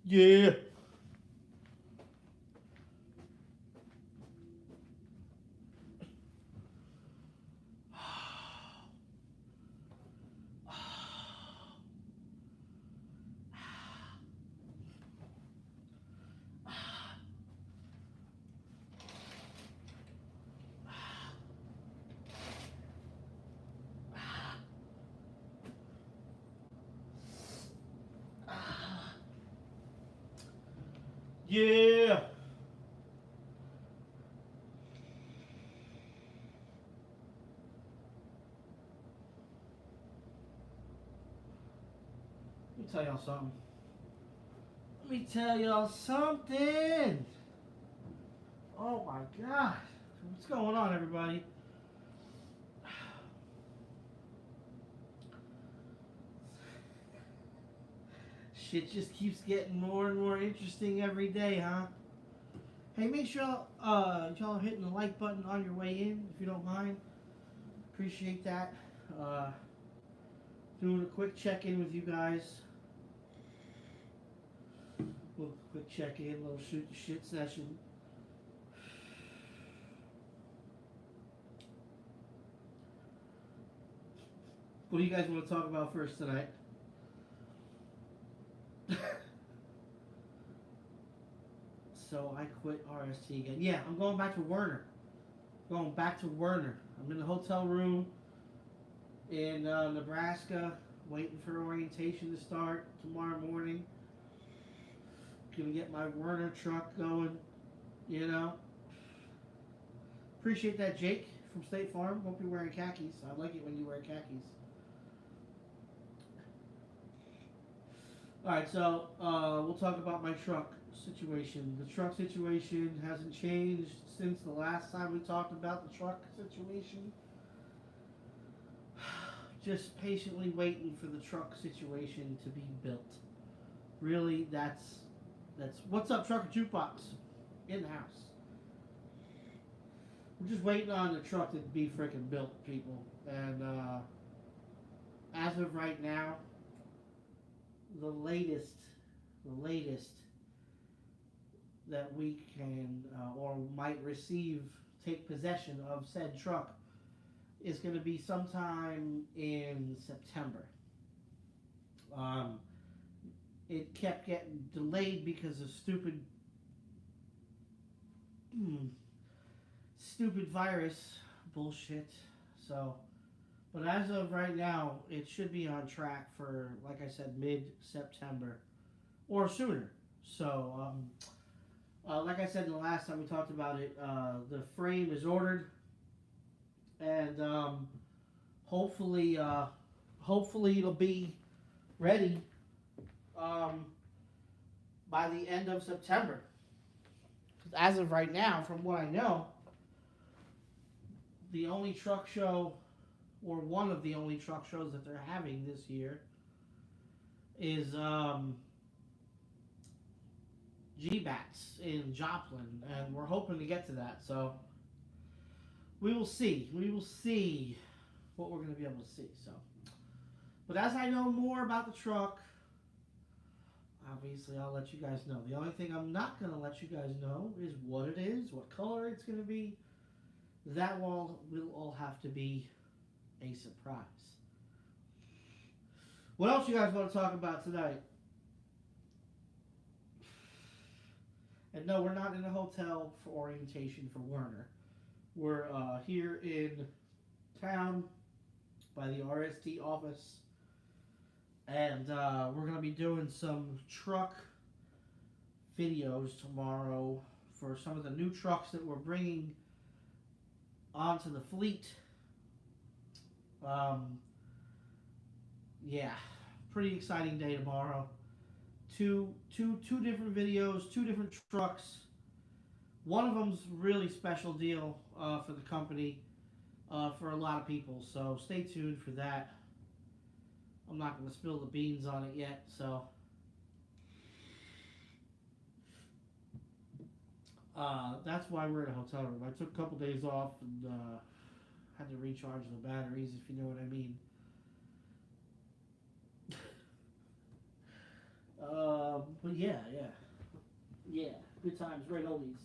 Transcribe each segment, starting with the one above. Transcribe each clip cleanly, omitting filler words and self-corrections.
Yeah. Yeah. Let me tell y'all something. Let me tell y'all something. Oh my God. What's going on, everybody? Shit just keeps getting more and more interesting every day, huh? Hey, make sure y'all are hitting the like button on your way in, if you don't mind. Appreciate that. Uh, Doing a quick check-in with you guys. Little quick check-in, little shoot the shit session. What do you guys want to talk about first tonight? So I quit RST again. Yeah, I'm going back to Werner. Going back to Werner. I'm in the hotel room in Nebraska, waiting for orientation to start tomorrow morning. Gonna get my Werner truck going, you know. Appreciate that, Jake from State Farm. Hope you're wearing khakis. I like it when you wear khakis. Alright, so we'll talk about my truck situation. The truck situation hasn't changed since the last time we talked about the truck situation. Just patiently waiting for the truck situation to be built. Really, that's what's up, Trucker Jukebox in the house. We're just waiting on the truck to be freaking built, people. And as of right now, the latest that we can or might receive, take possession of said truck is going to be sometime in September. It kept getting delayed because of stupid virus bullshit. So, but as of right now, it should be on track for, like I said, mid-September or sooner. So, like I said the last time we talked about it, the frame is ordered, and hopefully it'll be ready by the end of September. As of right now, from what I know, the only truck show, or one of the only truck shows that they're having this year, is GBATS in Joplin, and we're hoping to get to that. So we will see. We will see what we're going to be able to see. So, but as I know more about the truck, obviously I'll let you guys know. The only thing I'm not going to let you guys know is what it is, what color it's going to be. That will all have to be a surprise. What else you guys want to talk about tonight? And no, we're not in a hotel for orientation for Werner. We're here in town by the RST office. And we're going to be doing some truck videos tomorrow for some of the new trucks that we're bringing onto the fleet. Yeah, pretty exciting day tomorrow. Two different videos, two different trucks. One of them's really special deal for the company, for a lot of people. So stay tuned for that. I'm not going to spill the beans on it yet. So that's why we're in a hotel room. I took a couple days off and had to recharge the batteries, if you know what I mean. But yeah, good times, great oldies.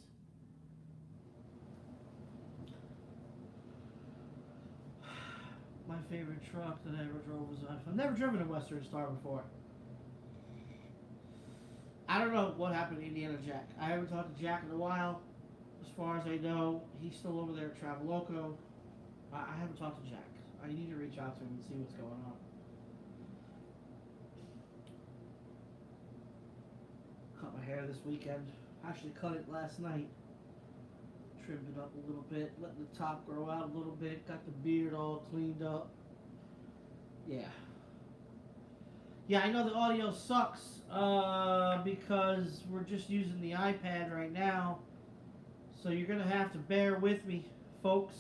My favorite truck that I ever drove was I've never driven a Western Star before. I don't know what happened to Indiana Jack. I haven't talked to Jack in a while. As far as I know, he's still over there at Traveloco. I haven't talked to Jack. I need to reach out to him and see what's going on. Cut my hair this weekend. Actually cut it last night. Trimmed it up a little bit, letting the top grow out a little bit, got the beard all cleaned up. Yeah. Yeah, I know the audio sucks because we're just using the iPad right now. So you're going to have to bear with me, folks.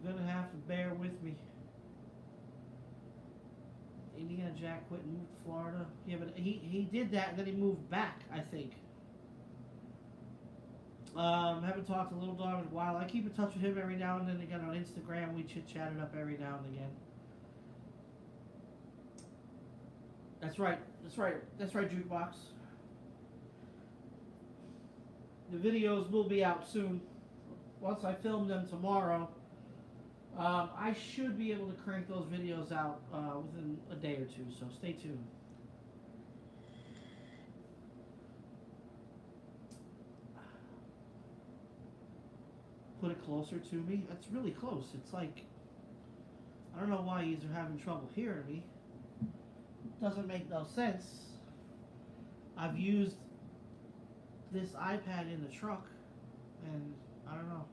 You're going to have to bear with me. Indiana Jack quit and moved to Florida. Yeah, but he did that and then he moved back, I think. Haven't talked to Little Dog in a while. I keep in touch with him every now and then again on Instagram. We chit-chatted up every now and again. That's right, Jukebox. The videos will be out soon. Once I film them tomorrow, I should be able to crank those videos out within a day or two, so stay tuned. Put it closer to me. That's really close. It's like, I don't know why you're having trouble hearing me. Doesn't make no sense. I've used this iPad in the truck, and I don't know.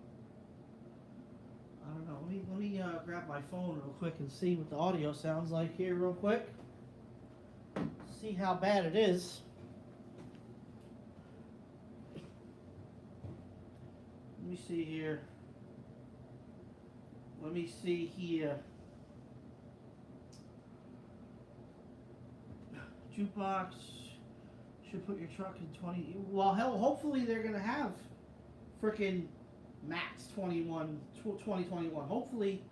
Let me grab my phone real quick and see what the audio sounds like here real quick. See how bad it is. Let me see here. Jukebox should put your truck in 20. Well, hell, hopefully they're going to have frickin' Max 2021. Hopefully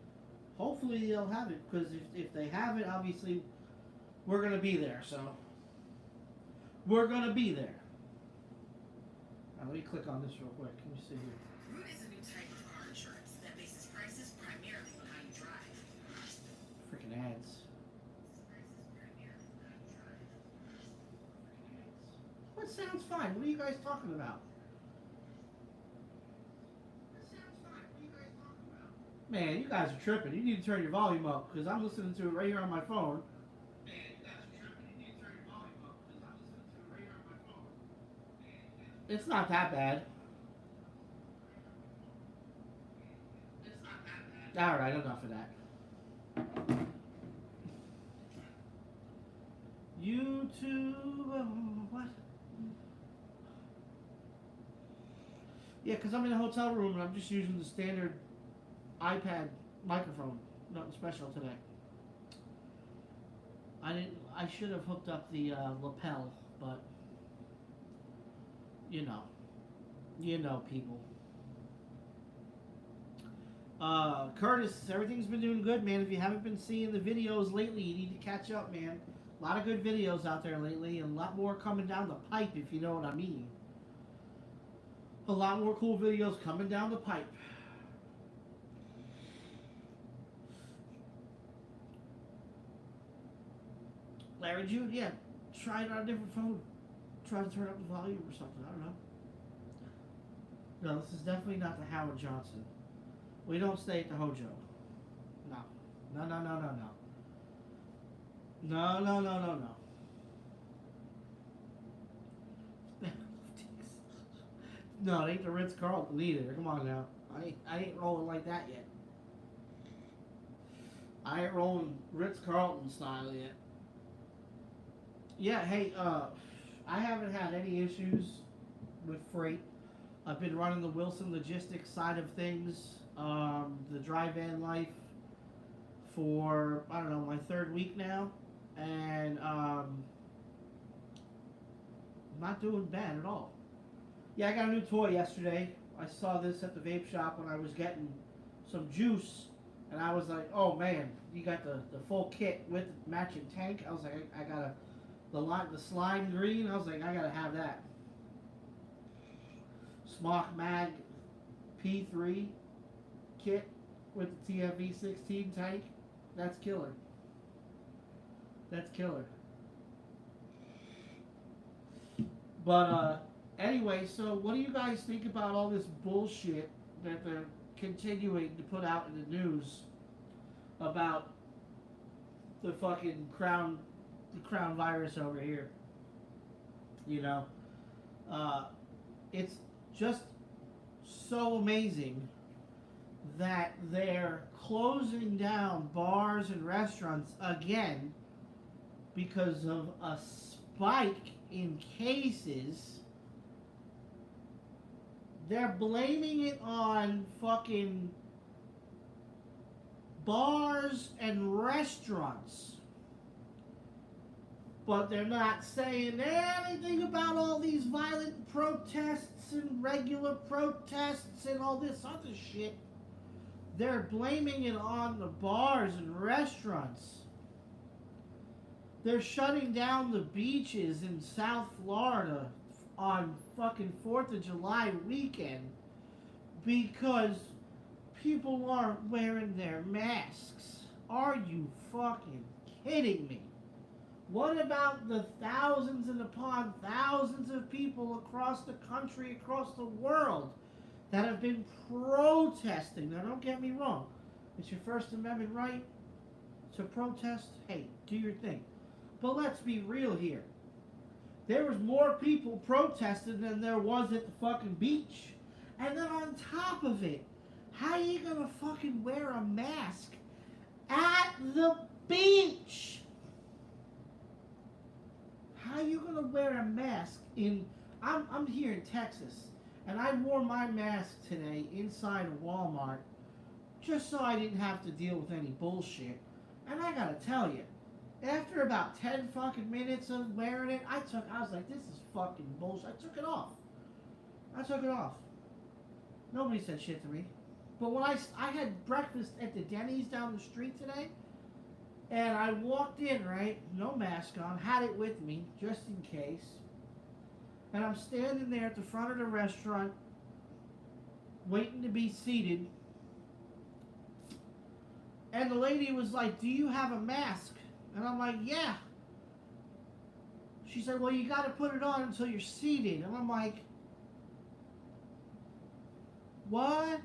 they'll have it, because if they have it, obviously we're going to be there. So we're going to be there. Now, let me click on this real quick. Let me see here. Root is a new type of car insurance that bases prices primarily on how you drive. Freaking ads. What sounds fine? What are you guys talking about? Man, you guys are tripping. You need to turn your volume up, because I'm listening to it right here on my phone. Man, you guys are tripping. You need to turn your volume up, because I'm listening to it right here on my phone. It's not that bad. Alright, enough of that. YouTube, what? Yeah, because I'm in a hotel room and I'm just using the standard iPad microphone. Nothing special today. I should have hooked up the lapel, but you know people. Curtis, everything's been doing good, man. If you haven't been seeing the videos lately, you need to catch up, man. A lot of good videos out there lately, and a lot more coming down the pipe, if you know what I mean. A lot more cool videos coming down the pipe. Larry Jude, yeah, try it on a different phone. Try to turn up the volume or something, I don't know. No, this is definitely not the Howard Johnson. We don't stay at the Hojo. No. No. No, it ain't the Ritz-Carlton either. Come on now. I ain't rolling like that yet. I ain't rolling Ritz-Carlton style yet. Yeah, hey, I haven't had any issues with freight. I've been running the Wilson Logistics side of things, the dry van life, for, I don't know, my third week now, and not doing bad at all. Yeah, I got a new toy yesterday. I saw this at the vape shop when I was getting some juice, and I was like, oh man, you got the full kit with matching tank. I was like, I the slime green. I was like, I gotta have that. Smock Mag P3 kit with the TFV 16 tank. That's killer. That's killer. But anyway, so what do you guys think about all this bullshit that they're continuing to put out in the news about the fucking crown virus over here? You know, it's just so amazing that they're closing down bars and restaurants again because of a spike in cases. They're blaming it on fucking bars and restaurants. But they're not saying anything about all these violent protests and regular protests and all this other shit. They're blaming it on the bars and restaurants. They're shutting down the beaches in South Florida on fucking 4th of July weekend because people aren't wearing their masks. Are you fucking kidding me? What about the thousands and upon thousands of people across the country, across the world that have been protesting? Now, don't get me wrong. It's your First Amendment right to protest. Hey, do your thing. But let's be real here. There was more people protesting than there was at the fucking beach. And then on top of it, how are you gonna fucking wear a mask at the beach? How are you gonna wear a mask in... I'm here in Texas, and I wore my mask today inside a Walmart just so I didn't have to deal with any bullshit. And I gotta tell you, after about 10 fucking minutes of wearing it, I was like, this is fucking bullshit. I took it off. Nobody said shit to me. But when I had breakfast at the Denny's down the street today, and I walked in, right, no mask on, had it with me, just in case. And I'm standing there at the front of the restaurant, waiting to be seated. And the lady was like, do you have a mask? And I'm like, yeah. She said, well, you got to put it on until you're seated. And I'm like, what?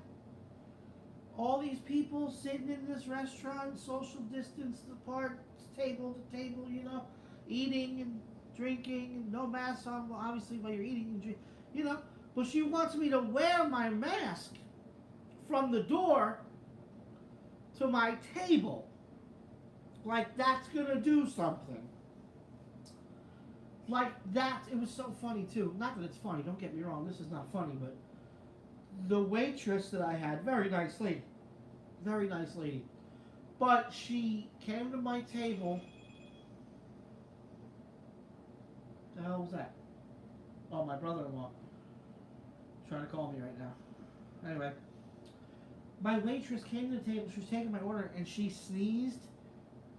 All these people sitting in this restaurant, social distance apart, table to table, you know, eating and drinking, and no mask on, well, obviously while you're eating and drinking, you know. But she wants me to wear my mask from the door to my table. Like that's gonna do something. Like that, it was so funny too. Not that it's funny, don't get me wrong, this is not funny, but the waitress that I had, very nice lady. But she came to my table. The hell was that? Oh, my brother-in-law. Trying to call me right now. Anyway. My waitress came to the table, she was taking my order, and she sneezed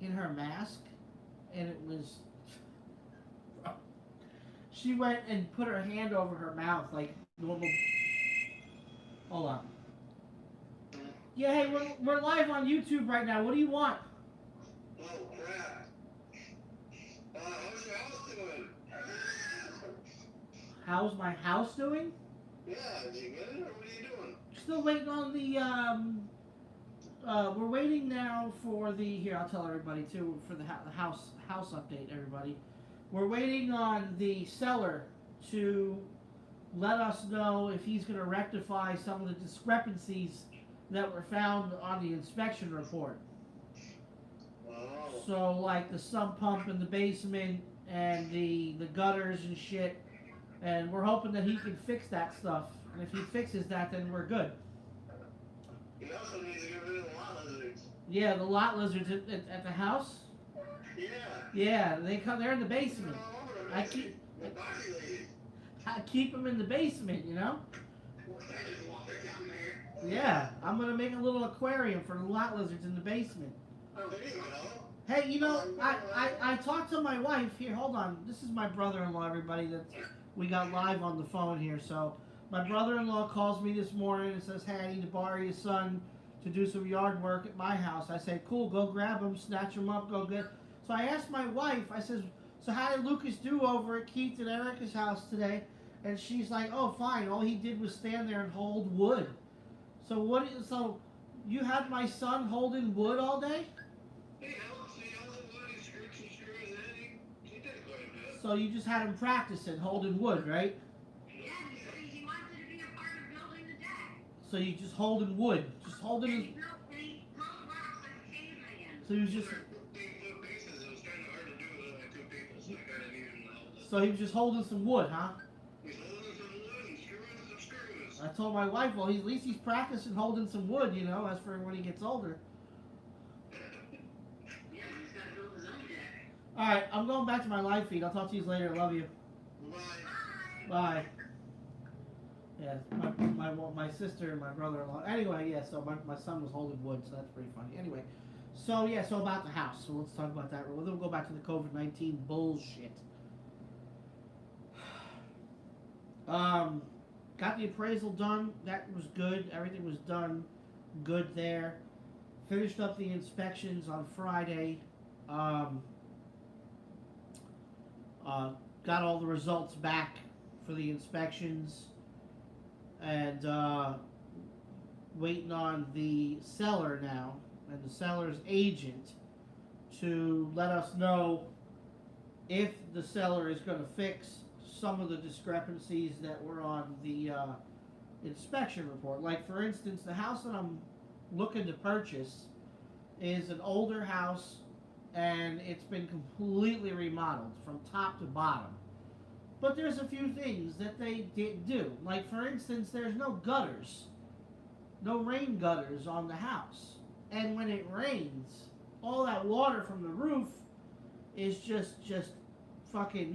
in her mask, and it was... She went and put her hand over her mouth like normal... Hold on. Yeah, hey, we're live on YouTube right now. What do you want? Oh, crap. How's your house doing? How's my house doing? Yeah, is you good, or what are you doing? Still waiting on the, we're waiting now for the, here, I'll tell everybody too, for the house update, everybody. We're waiting on the seller to let us know if he's going to rectify some of the discrepancies that were found on the inspection report. Oh. So, like the sump pump in the basement and the gutters and shit. And we're hoping that he can fix that stuff. And if he fixes that, then we're good. He also needs to get rid of the lot lizards. Yeah, the lot lizards at the house? Yeah. Yeah, they're in the basement. I keep them in the basement, you know? Yeah, I'm gonna make a little aquarium for the lot lizards in the basement. Oh, there you go. Hey, I talked to my wife here. Hold on, this is my brother-in-law. Everybody that we got live on the phone here. So my brother-in-law calls me this morning and says, "Hey, I need to borrow your son to do some yard work at my house." I say, "Cool, go grab him, snatch him up, go get." So I asked my wife. I says, "So how did Lucas do over at Keith and Erica's house today?" And she's like, "Oh, fine. All he did was stand there and hold wood." So what? So you had my son holding wood all day? He held the wood, he screwed some screws in, he did quite a bit. So you just had him practicing holding wood, right? Yeah, he wanted to be a part of building the deck. So you just holding wood, just holding And his. he rolled rocks like a caveman. So he was just. Big foot pieces, it was kind of hard to do with only 2 people, so I kind of needed him to hold it. So he was just holding some wood, huh? He's holding some wood and screwing some screws. I told my wife, well, at least he's practicing holding some wood, as for when he gets older. Yeah, he's got to build his own deck. All right, I'm going back to my live feed. I'll talk to you later. I love you. Bye. Bye. Yeah, my sister and my brother-in-law. Anyway, yeah, so my son was holding wood, so that's pretty funny. Anyway, so about the house. So let's talk about that. Then we'll go back to the COVID-19 bullshit. Got the appraisal done. That was good. Everything was done good there. Finished up the inspections on Friday. Got all the results back for the inspections. And waiting on the seller now and the seller's agent to let us know if the seller is going to fix some of the discrepancies that were on the inspection report. Like, for instance, the house that I'm looking to purchase is an older house, and it's been completely remodeled from top to bottom. But there's a few things that they didn't do. Like, for instance, there's no gutters, no rain gutters on the house. And when it rains, all that water from the roof is just fucking,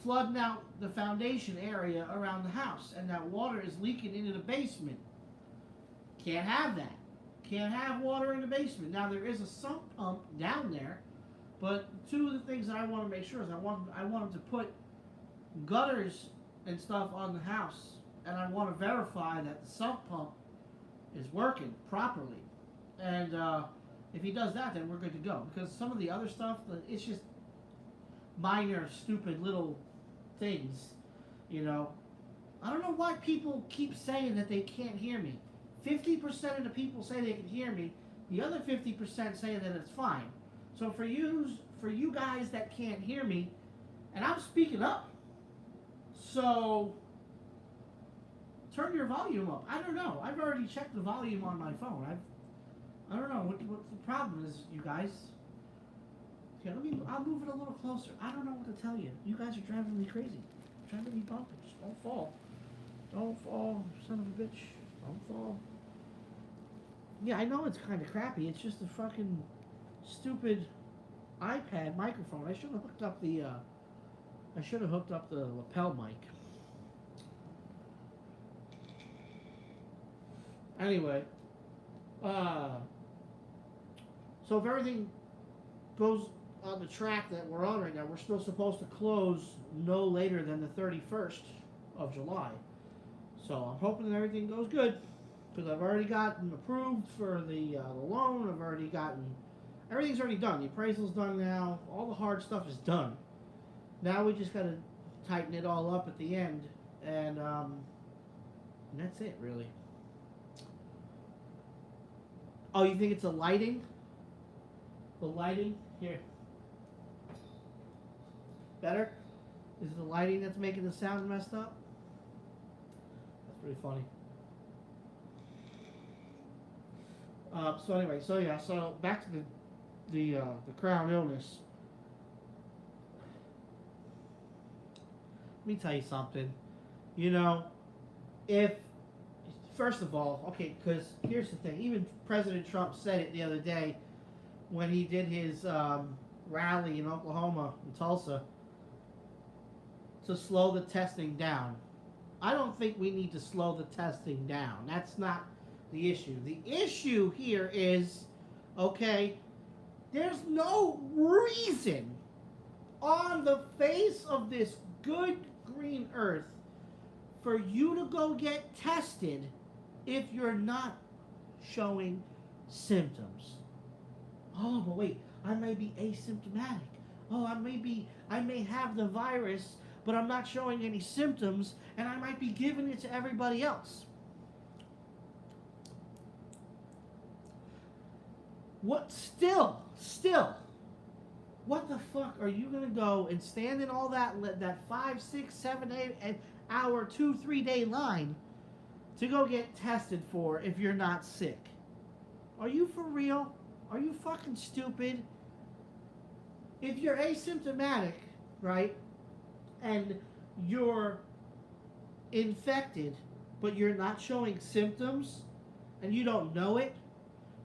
flooding out the foundation area around the house, and that water is leaking into the basement. Can't have that. Can't have water in the basement. Now, there is a sump pump down there, but two of the things that I want to make sure is I want them to put gutters and stuff on the house, and I want to verify that the sump pump is working properly. And if he does that, then we're good to go. Because some of the other stuff, it's just minor, stupid little things, I don't know why people keep saying that they can't hear me. 50% of the people say they can hear me. The other 50% say that it's fine. So for you guys that can't hear me, and I'm speaking up, so turn your volume up. I don't know. I've already checked the volume on my phone. I don't know what the problem is, you guys. Okay, I'll move it a little closer. I don't know what to tell you. You guys are driving me crazy. Driving me bonkers. Don't fall. Don't fall, son of a bitch. Don't fall. Yeah, I know it's kind of crappy. It's just a fucking stupid iPad microphone. I should have hooked up the lapel mic. Anyway, so if everything goes on the track that we're on right now, we're still supposed to close no later than the 31st of July. So I'm hoping that everything goes good, because I've already gotten approved for the loan. Everything's already done. The appraisal's done now. All the hard stuff is done. Now we just got to tighten it all up at the end, and that's it, really. Oh, you think it's the lighting? The lighting? Here. Better? Is it the lighting that's making the sound messed up? That's pretty funny. So anyway, so back to the crown illness. Let me tell you something. If first of all, okay, because here's the thing. Even President Trump said it the other day when he did his rally in Oklahoma, in Tulsa, to slow the testing down. I don't think we need to slow the testing down. That's not the issue. The issue here is, okay, there's no reason on the face of this good green earth for you to go get tested if you're not showing symptoms. Oh, but wait, I may be asymptomatic. Oh, I may have the virus, but I'm not showing any symptoms, and I might be giving it to everybody else. What still, what the fuck are you gonna go and stand in all that 5, 6, 7, 8 hour, 2-3 day line to go get tested for if you're not sick? Are you for real? Are you fucking stupid? If you're asymptomatic, right, and you're infected, but you're not showing symptoms, and you don't know it,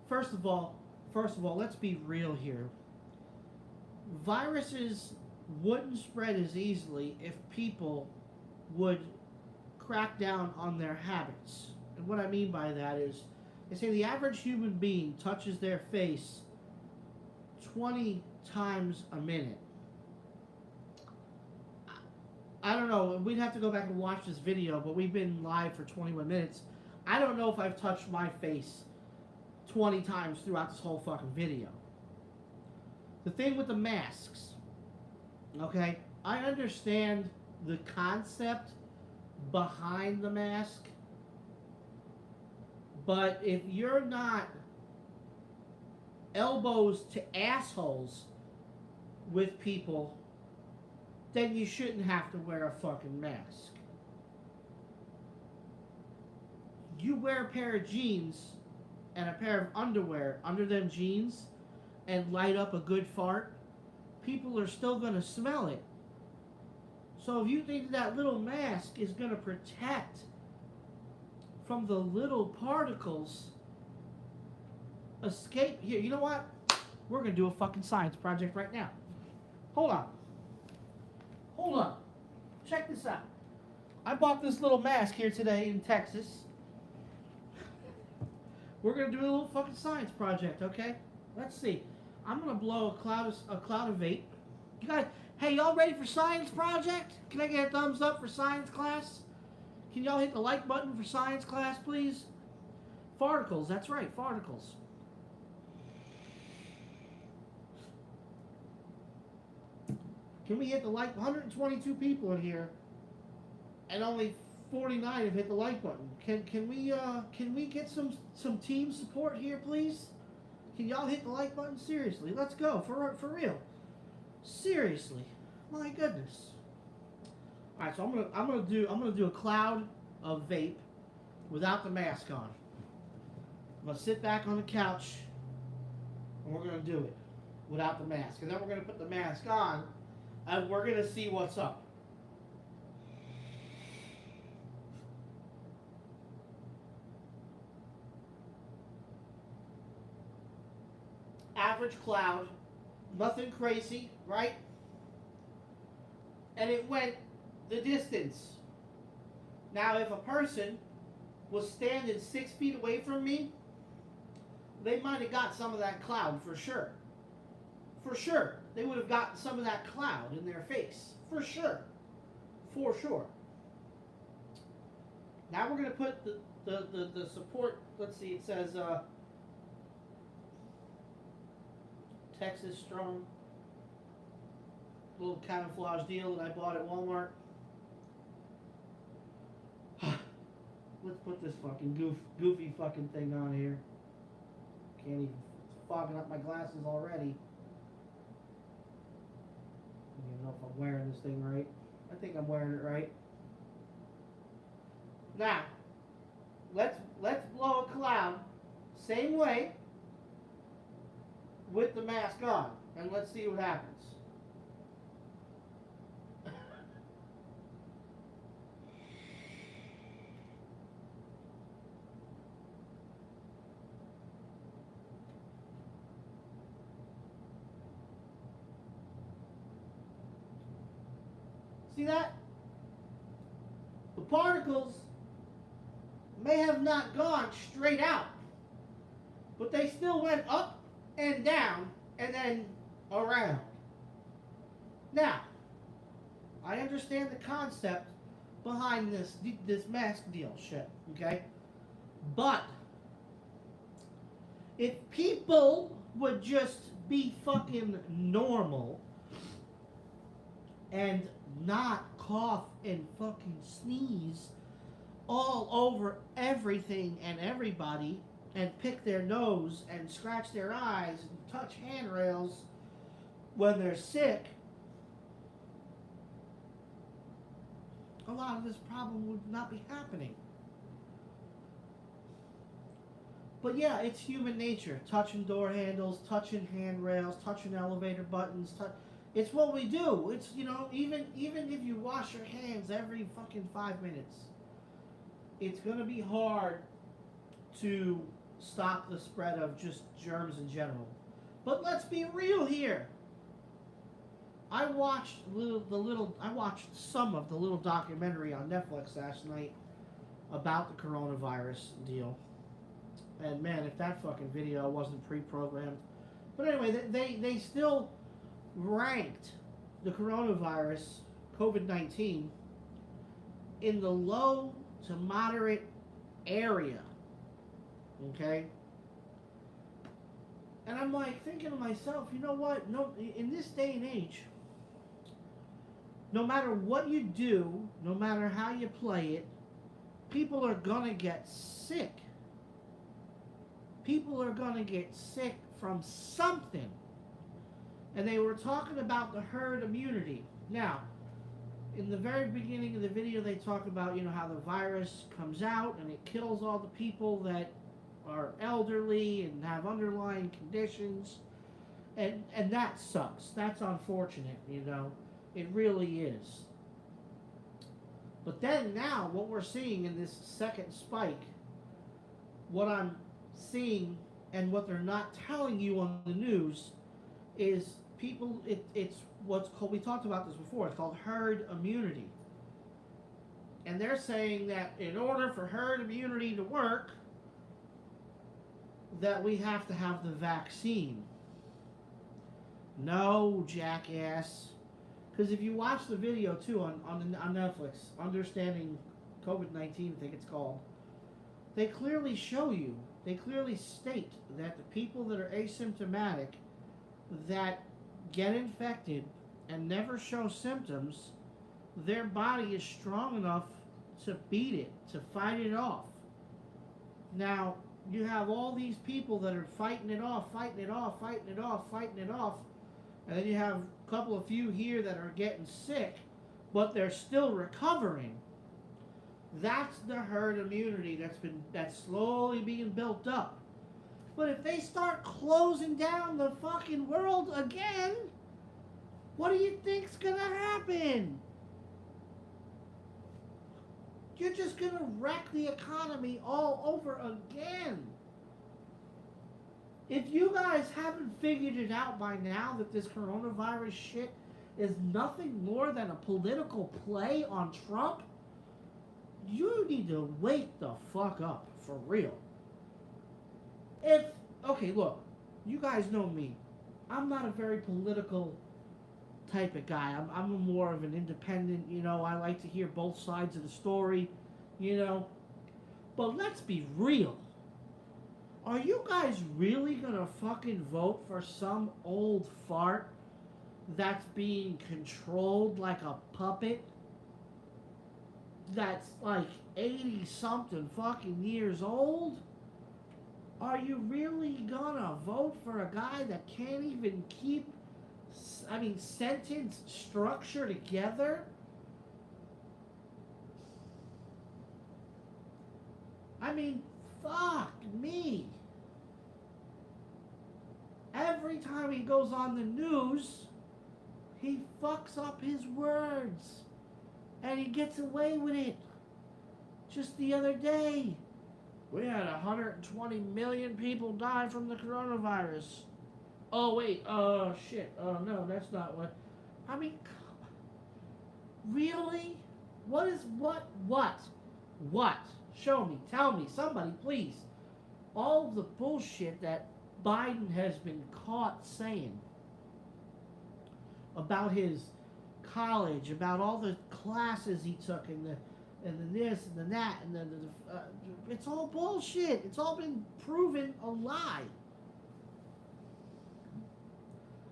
first of all, let's be real here. Viruses wouldn't spread as easily if people would crack down on their habits. And what I mean by that is, they say the average human being touches their face 20 times a minute. I don't know, we'd have to go back and watch this video, but we've been live for 21 minutes. I don't know if I've touched my face 20 times throughout this whole fucking video. The thing with the masks, okay, I understand the concept behind the mask, but if you're not elbows to assholes with people, then you shouldn't have to wear a fucking mask. You wear a pair of jeans and a pair of underwear under them jeans and light up a good fart, people are still going to smell it. So if you think that little mask is going to protect from the little particles escape here, you know what? We're going to do a fucking science project right now. Hold on. Check this out. I bought this little mask here today in Texas. We're going to do a little fucking science project, okay? Let's see. I'm going to blow a cloud of vape. You guys, hey, y'all ready for science project? Can I get a thumbs up for science class? Can y'all hit the like button for science class, please? Farticles, that's right, farticles. Can we hit the like? 122 people in here, and only 49 have hit the like button. Can we get some team support here, please? Can y'all hit the like button? Seriously, let's go for real. Seriously, my goodness. All right, so I'm gonna do a cloud of vape without the mask on. I'm gonna sit back on the couch, and we're gonna do it without the mask, and then we're gonna put the mask on, and we're gonna see what's up. Average cloud, nothing crazy, right? And it went the distance. Now, if a person was standing 6 feet away from me, they might have got some of that cloud for sure. For sure. They would have gotten some of that cloud in their face. For sure. For sure. Now we're going to put the support, let's see, it says Texas Strong. Little camouflage deal that I bought at Walmart. Let's put this fucking goofy fucking thing on here. Can't even, it's fogging up my glasses already. I don't even know if I'm wearing this thing right. I think I'm wearing it right. Now, let's blow a cloud same way with the mask on, and let's see what happens. See that? The particles may have not gone straight out, but they still went up and down and then around. Now, I understand the concept behind this mask deal shit, okay? But if people would just be fucking normal and not cough and fucking sneeze all over everything and everybody and pick their nose and scratch their eyes and touch handrails when they're sick, a lot of this problem would not be happening. But yeah, it's human nature. Touching door handles, touching handrails, touching elevator buttons. It's what we do. It's, you know, even if you wash your hands every fucking 5 minutes, it's going to be hard to stop the spread of just germs in general. But let's be real here. I watched some of the little documentary on Netflix last night about the coronavirus deal. And man, if that fucking video wasn't pre-programmed. But anyway, they still ranked the coronavirus, COVID-19, in the low to moderate area. Okay? And I'm like thinking to myself, you know what? No, in this day and age, no matter what you do, no matter how you play it, people are gonna get sick. People are gonna get sick from something. And they were talking about the herd immunity. Now, in the very beginning of the video, they talk about, you know, how the virus comes out and it kills all the people that are elderly and have underlying conditions. And that sucks. That's unfortunate, you know. It really is. But then now, what we're seeing in this second spike, what I'm seeing and what they're not telling you on the news is people, it's what's called, we talked about this before, it's called herd immunity. And they're saying that in order for herd immunity to work, that we have to have the vaccine. No, jackass. Because if you watch the video too on Netflix, Understanding COVID-19, I think it's called, they clearly show you, they clearly state that the people that are asymptomatic that get infected and never show symptoms, their body is strong enough to beat it, to fight it off. Now, you have all these people that are fighting it off, and then you have a couple of few here that are getting sick, but they're still recovering. That's the herd immunity that's slowly being built up. But if they start closing down the fucking world again, what do you think's gonna happen? You're just gonna wreck the economy all over again. If you guys haven't figured it out by now that this coronavirus shit is nothing more than a political play on Trump, you need to wake the fuck up, for real. Okay, look, you guys know me. I'm not a very political type of guy. I'm more of an independent, you know, I like to hear both sides of the story, you know. But let's be real. Are you guys really gonna fucking vote for some old fart that's being controlled like a puppet? That's like 80-something fucking years old? Are you really gonna vote for a guy that can't even keep, sentence structure together? Fuck me. Every time he goes on the news, he fucks up his words. And he gets away with it. Just the other day, we had 120 million people die from the coronavirus. Oh, wait, shit. Oh, no, that's not what... Really? What? Show me. Tell me. Somebody, please. All of the bullshit that Biden has been caught saying about his college, about all the classes he took, and the this and the that, and it's all bullshit. It's all been proven a lie.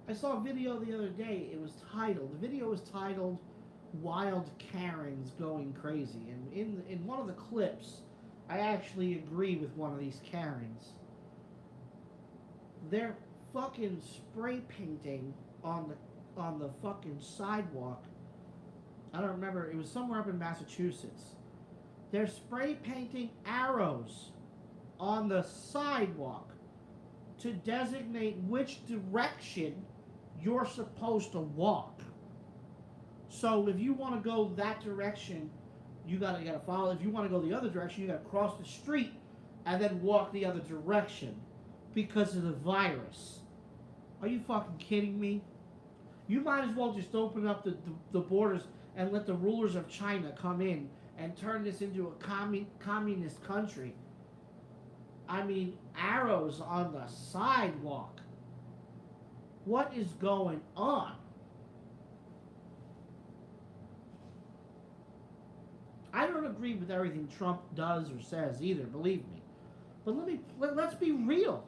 I saw a video the other day. The video was titled "Wild Karens Going Crazy," and in one of the clips, I actually agree with one of these Karens. They're fucking spray painting on the fucking sidewalk. I don't remember. It was somewhere up in Massachusetts. They're spray painting arrows on the sidewalk to designate which direction you're supposed to walk. So if you want to go that direction, you gotta follow. If you want to go the other direction, you gotta cross the street and then walk the other direction because of the virus. Are you fucking kidding me? You might as well just open up the borders and let the rulers of China come in and turn this into a communist country. I mean, arrows on the sidewalk. What is going on? I don't agree with everything Trump does or says either, believe me. But let's be real.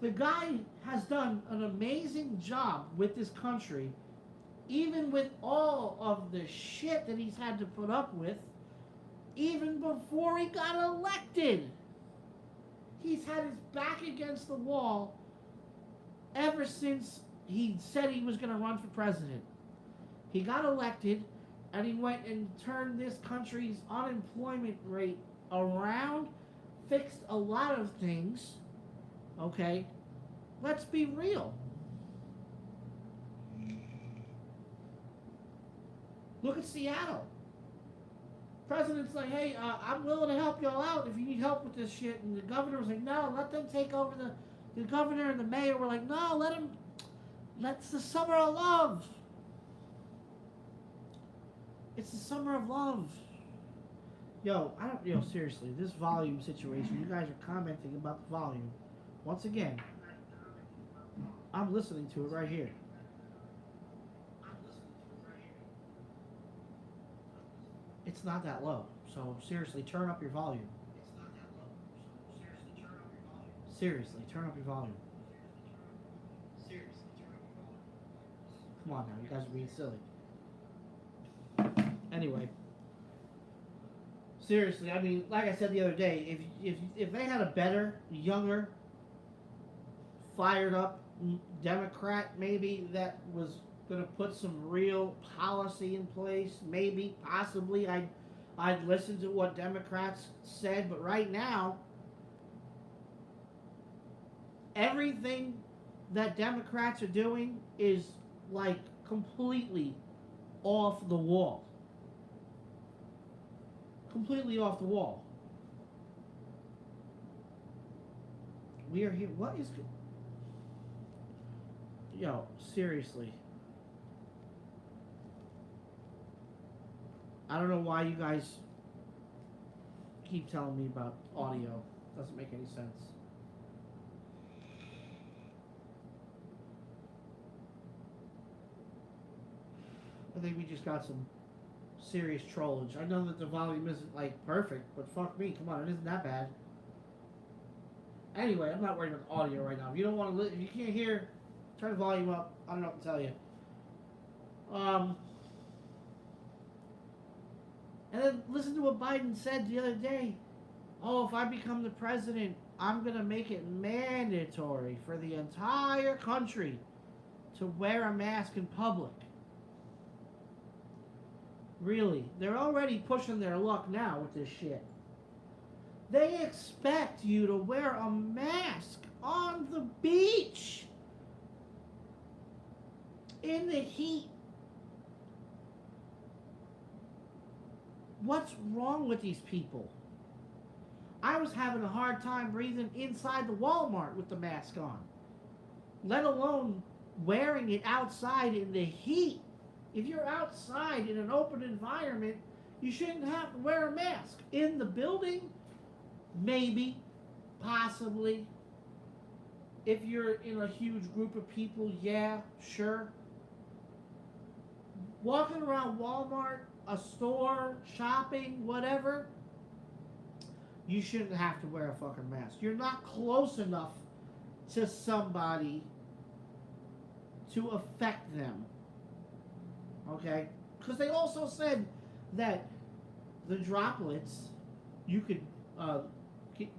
The guy has done an amazing job with this country, even with all of the shit that he's had to put up with, even before he got elected. He's had his back against the wall ever since he said he was going to run for president. He got elected, and he went and turned this country's unemployment rate around, fixed a lot of things. Okay? Let's be real. Look at Seattle. President's like, hey, I'm willing to help y'all out if you need help with this shit. And the governor was like, no, let them take over the governor and the mayor were like, no, let them. That's the summer of love. It's the summer of love. Yo, seriously, this volume situation, you guys are commenting about the volume. Once again, I'm listening to it right here. It's not that low. So seriously, turn up your volume. Seriously, turn up your volume. Come on now, you guys are being silly. Anyway, seriously, I mean, like I said the other day, if they had a better, younger, fired up Democrat maybe that was going to put some real policy in place, maybe, possibly, I'd listen to what Democrats said. But right now, everything that Democrats are doing is like completely off the wall. Completely off the wall. We are here. What is... Yo, seriously. I don't know why you guys keep telling me about audio. Doesn't make any sense. I think we just got some serious trollage. I know that the volume isn't like perfect, but fuck me, come on, it isn't that bad. Anyway, I'm not worried about the audio right now. If you don't want to, if you can't hear, turn the volume up. I don't know what to tell you. And then listen to what Biden said the other day. Oh, if I become the president, I'm going to make it mandatory for the entire country to wear a mask in public. Really, they're already pushing their luck now with this shit. They expect you to wear a mask on the beach in the heat. What's wrong with these people? I was having a hard time breathing inside the Walmart with the mask on, let alone wearing it outside in the heat. If you're outside in an open environment, you shouldn't have to wear a mask. In the building, maybe, possibly. If you're in a huge group of people, yeah, sure. Walking around Walmart, a store, shopping, whatever, you shouldn't have to wear a fucking mask. You're not close enough to somebody to affect them. Okay? Because they also said that the droplets, you could,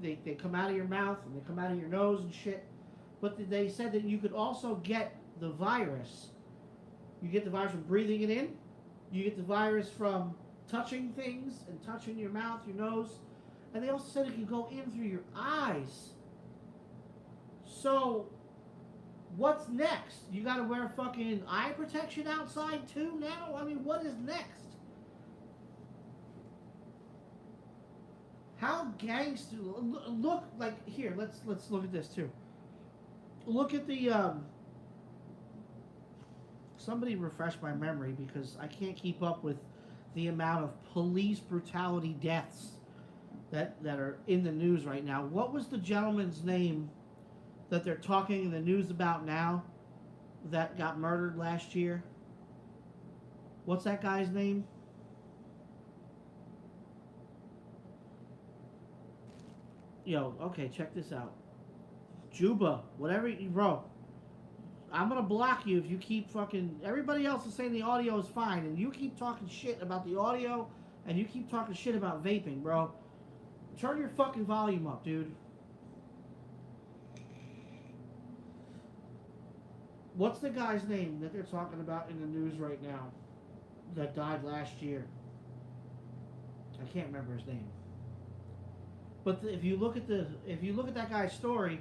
they come out of your mouth and they come out of your nose and shit. But they said that you could also get the virus. You get the virus from breathing it in. You get the virus from touching things and touching your mouth, your nose. And they also said it can go in through your eyes. So, what's next? You gotta wear fucking eye protection outside too now? I mean, what is next? How gangster... Look, like, here, let's look at this too. Look at the, somebody refresh my memory because I can't keep up with the amount of police brutality deaths that are in the news right now. What was the gentleman's name that they're talking in the news about now that got murdered last year? What's that guy's name? Yo, okay, check this out. Juba, whatever, bro. I'm gonna block you if you keep fucking... Everybody else is saying the audio is fine, and you keep talking shit about the audio, and you keep talking shit about vaping, bro. Turn your fucking volume up, dude. What's the guy's name that they're talking about in the news right now that died last year? I can't remember his name. But if you look at that guy's story,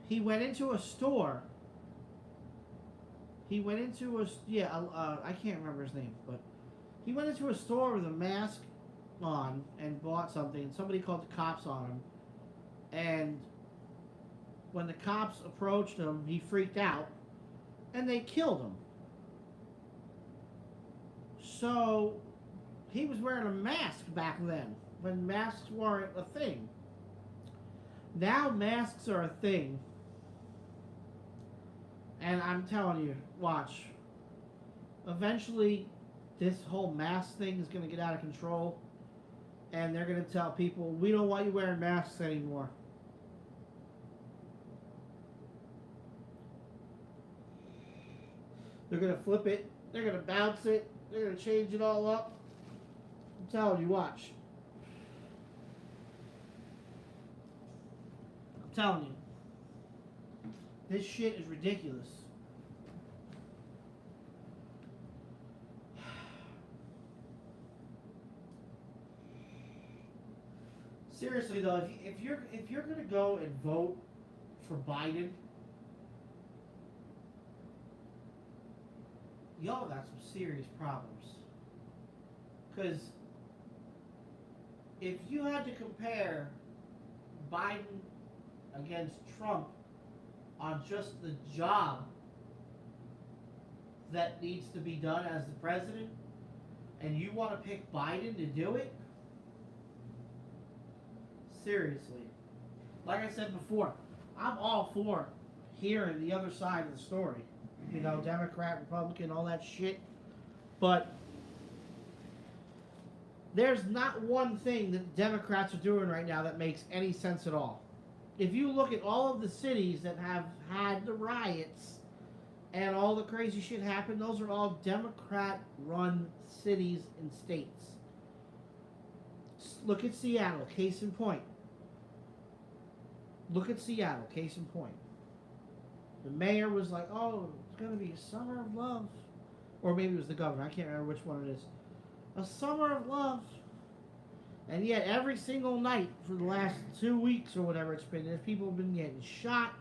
he went into a store. He went into a I can't remember his name, but he went into a store with a mask on and bought something, and somebody called the cops on him. And when the cops approached him, he freaked out, and they killed him. So he was wearing a mask back then, when masks weren't a thing. Now masks are a thing. And I'm telling you, watch. Eventually, this whole mask thing is going to get out of control. And they're going to tell people, we don't want you wearing masks anymore. They're going to flip it. They're going to bounce it. They're going to change it all up. I'm telling you, watch. I'm telling you. This shit is ridiculous. Seriously though, if you're gonna go and vote for Biden, y'all got some serious problems. Because if you had to compare Biden against Trump on just the job that needs to be done as the president, and you want to pick Biden to do it? Seriously. Like I said before, I'm all for hearing the other side of the story. You know, Democrat, Republican, all that shit. But there's not one thing that Democrats are doing right now that makes any sense at all. If you look at all of the cities that have had the riots and all the crazy shit happen, those are all Democrat-run cities and states. Look at Seattle, case in point. Look at Seattle, case in point. The mayor was like, oh, it's going to be a summer of love. Or maybe it was the governor. I can't remember which one it is. A summer of love. And yet every single night for the last 2 weeks or whatever it's been, there's people have been getting shot,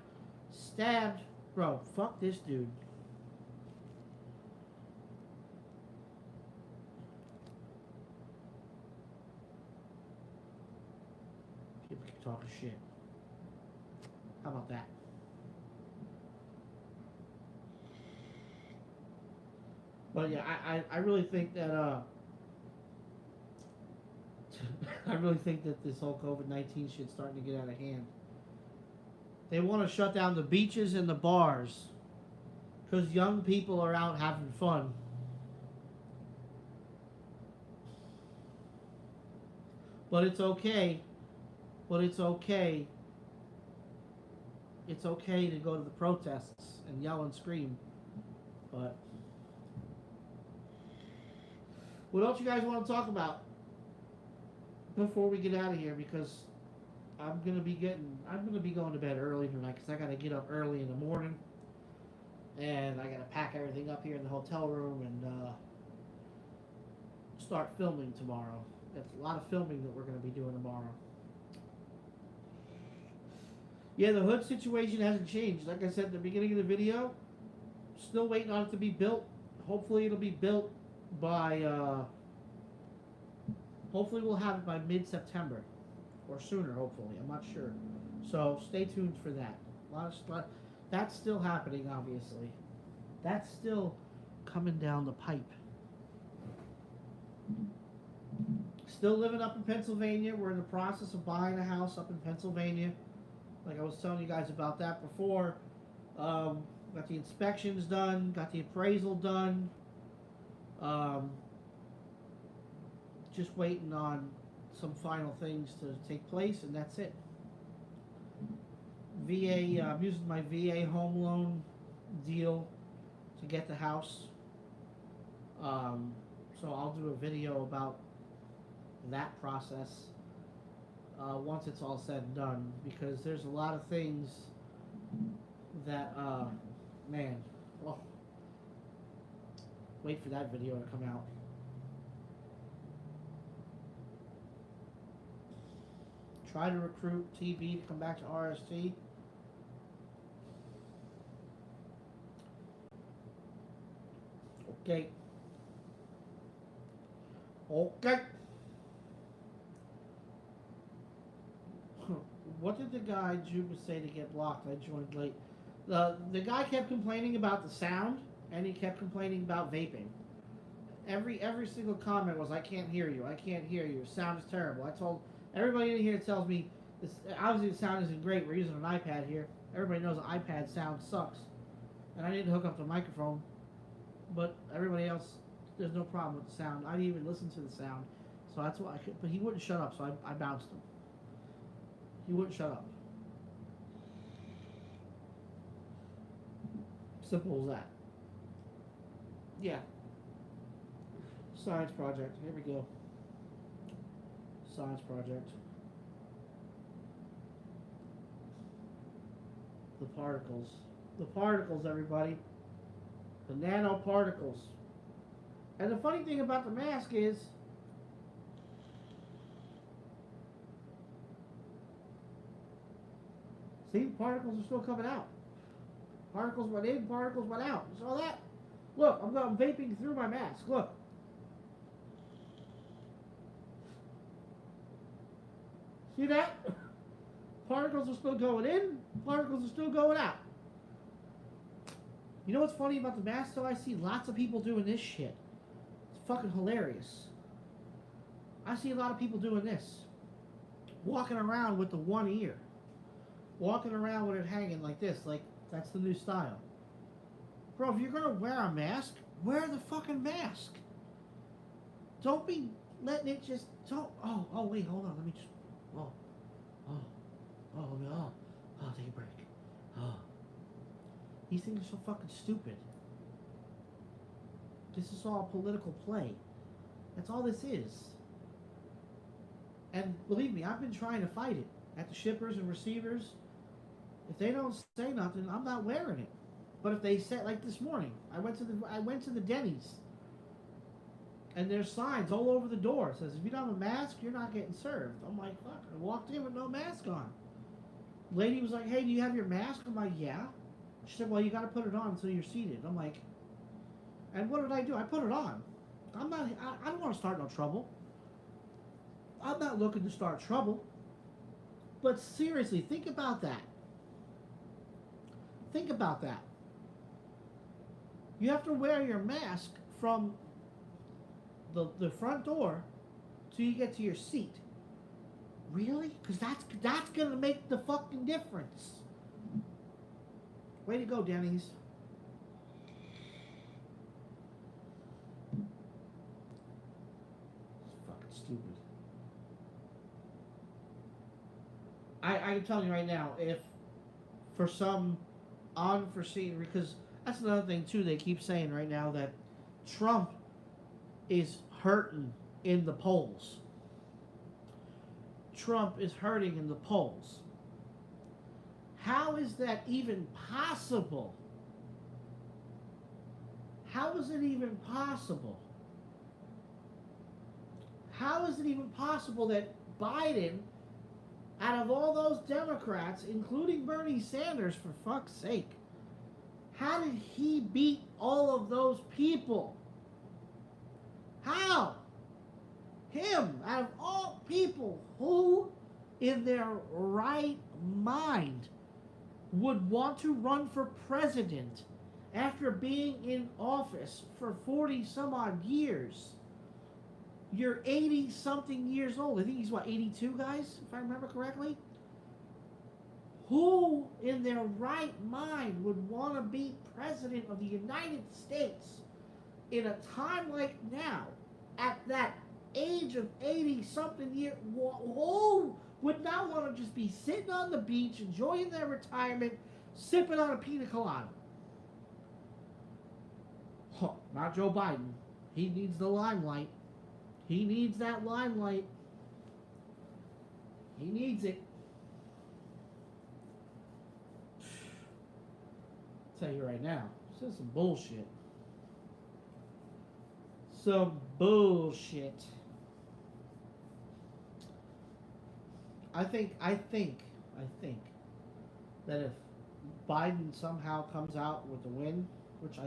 stabbed. Bro, fuck this dude. People keep talking shit. How about that? But yeah, I really think that I really think that this whole COVID-19 shit's starting to get out of hand. They want to shut down the beaches and the bars because young people are out having fun. But it's okay. But it's okay. It's okay to go to the protests and yell and scream. But what else you guys want to talk about before we get out of here? Because I'm gonna be going to bed early tonight because I gotta get up early in the morning, and I gotta pack everything up here in the hotel room and start filming tomorrow. That's a lot of filming that we're gonna be doing tomorrow. Yeah, the hood situation hasn't changed. Like I said at the beginning of the video, still waiting on it to be built. Hopefully it'll be built by, hopefully we'll have it by mid-September. Or sooner, hopefully. I'm not sure. So stay tuned for that. That's still happening, obviously. That's still coming down the pipe. Still living up in Pennsylvania. We're in the process of buying a house up in Pennsylvania. Like I was telling you guys about that before. Got the inspections done. Got the appraisal done. Just waiting on some final things to take place, and that's it. VA, I'm using my VA home loan deal to get the house. So I'll do a video about that process once it's all said and done, because there's a lot of things that, man, well, wait for that video to come out. Try to recruit TV to come back to RST. Okay. Okay. What did the guy Juba say to get blocked? I joined late. The guy kept complaining about the sound, and he kept complaining about vaping. Every single comment was, "I can't hear you. I can't hear you. Sound is terrible." I told everybody in here tells me this. Obviously, the sound isn't great. We're using an iPad here. Everybody knows the iPad sound sucks, and I didn't hook up the microphone. But everybody else, there's no problem with the sound. I didn't even listen to the sound, so that's why. But he wouldn't shut up, so I bounced him. He wouldn't shut up. Simple as that. Yeah. Science project. Here we go. Science project. The particles. The particles, everybody. The nanoparticles. And the funny thing about the mask is, see, particles are still coming out. Particles went in, particles went out. You saw that? Look, I'm vaping through my mask. Look. See that? Particles are still going in, particles are still going out. You know what's funny about the mask though? I see lots of people doing this shit. It's fucking hilarious. I see a lot of people doing this. Walking around with the one ear. Walking around with it hanging like this, like that's the new style. Bro, if you're gonna wear a mask, wear the fucking mask. Don't be letting it just, don't, oh, wait, hold on, let me just, take a break. These things are so fucking stupid. This is all political play. That's all this is. And believe me, I've been trying to fight it at the shippers and receivers. If they don't say nothing, I'm not wearing it. But if they say, like this morning, I went to the Denny's, and there's signs all over the door. It says, if you don't have a mask, you're not getting served. I'm like, fuck. I walked in with no mask on. Lady was like, hey, do you have your mask? I'm like, yeah. She said, well, you got to put it on until you're seated. I'm like, and what did I do? I put it on. I don't want to start no trouble. I'm not looking to start trouble. But seriously, think about that. Think about that. You have to wear your mask from the front door till you get to your seat. Really? Because that's gonna make the fucking difference. Way to go, Denny's. It's fucking stupid. I'm telling you right now, if for some unforeseen, because that's another thing too, they keep saying right now that Trump is hurting in the polls. Trump is hurting in the polls. How is that even possible? How is it even possible? How is it even possible that Biden, out of all those Democrats, including Bernie Sanders, for fuck's sake, how did he beat all of those people? How? Him, out of all people, who in their right mind would want to run for president after being in office for 40 some odd years? You're 80 something years old. I think he's what, 82, guys, if I remember correctly? Who in their right mind would want to be president of the United States in a time like now, at that age of 80 something years? Who would not want to just be sitting on the beach, enjoying their retirement, sipping on a pina colada? Huh, not Joe Biden. He needs the limelight. He needs that limelight. He needs it. I'll tell you right now, this is some bullshit. Some bullshit. I think that if Biden somehow comes out with the win, which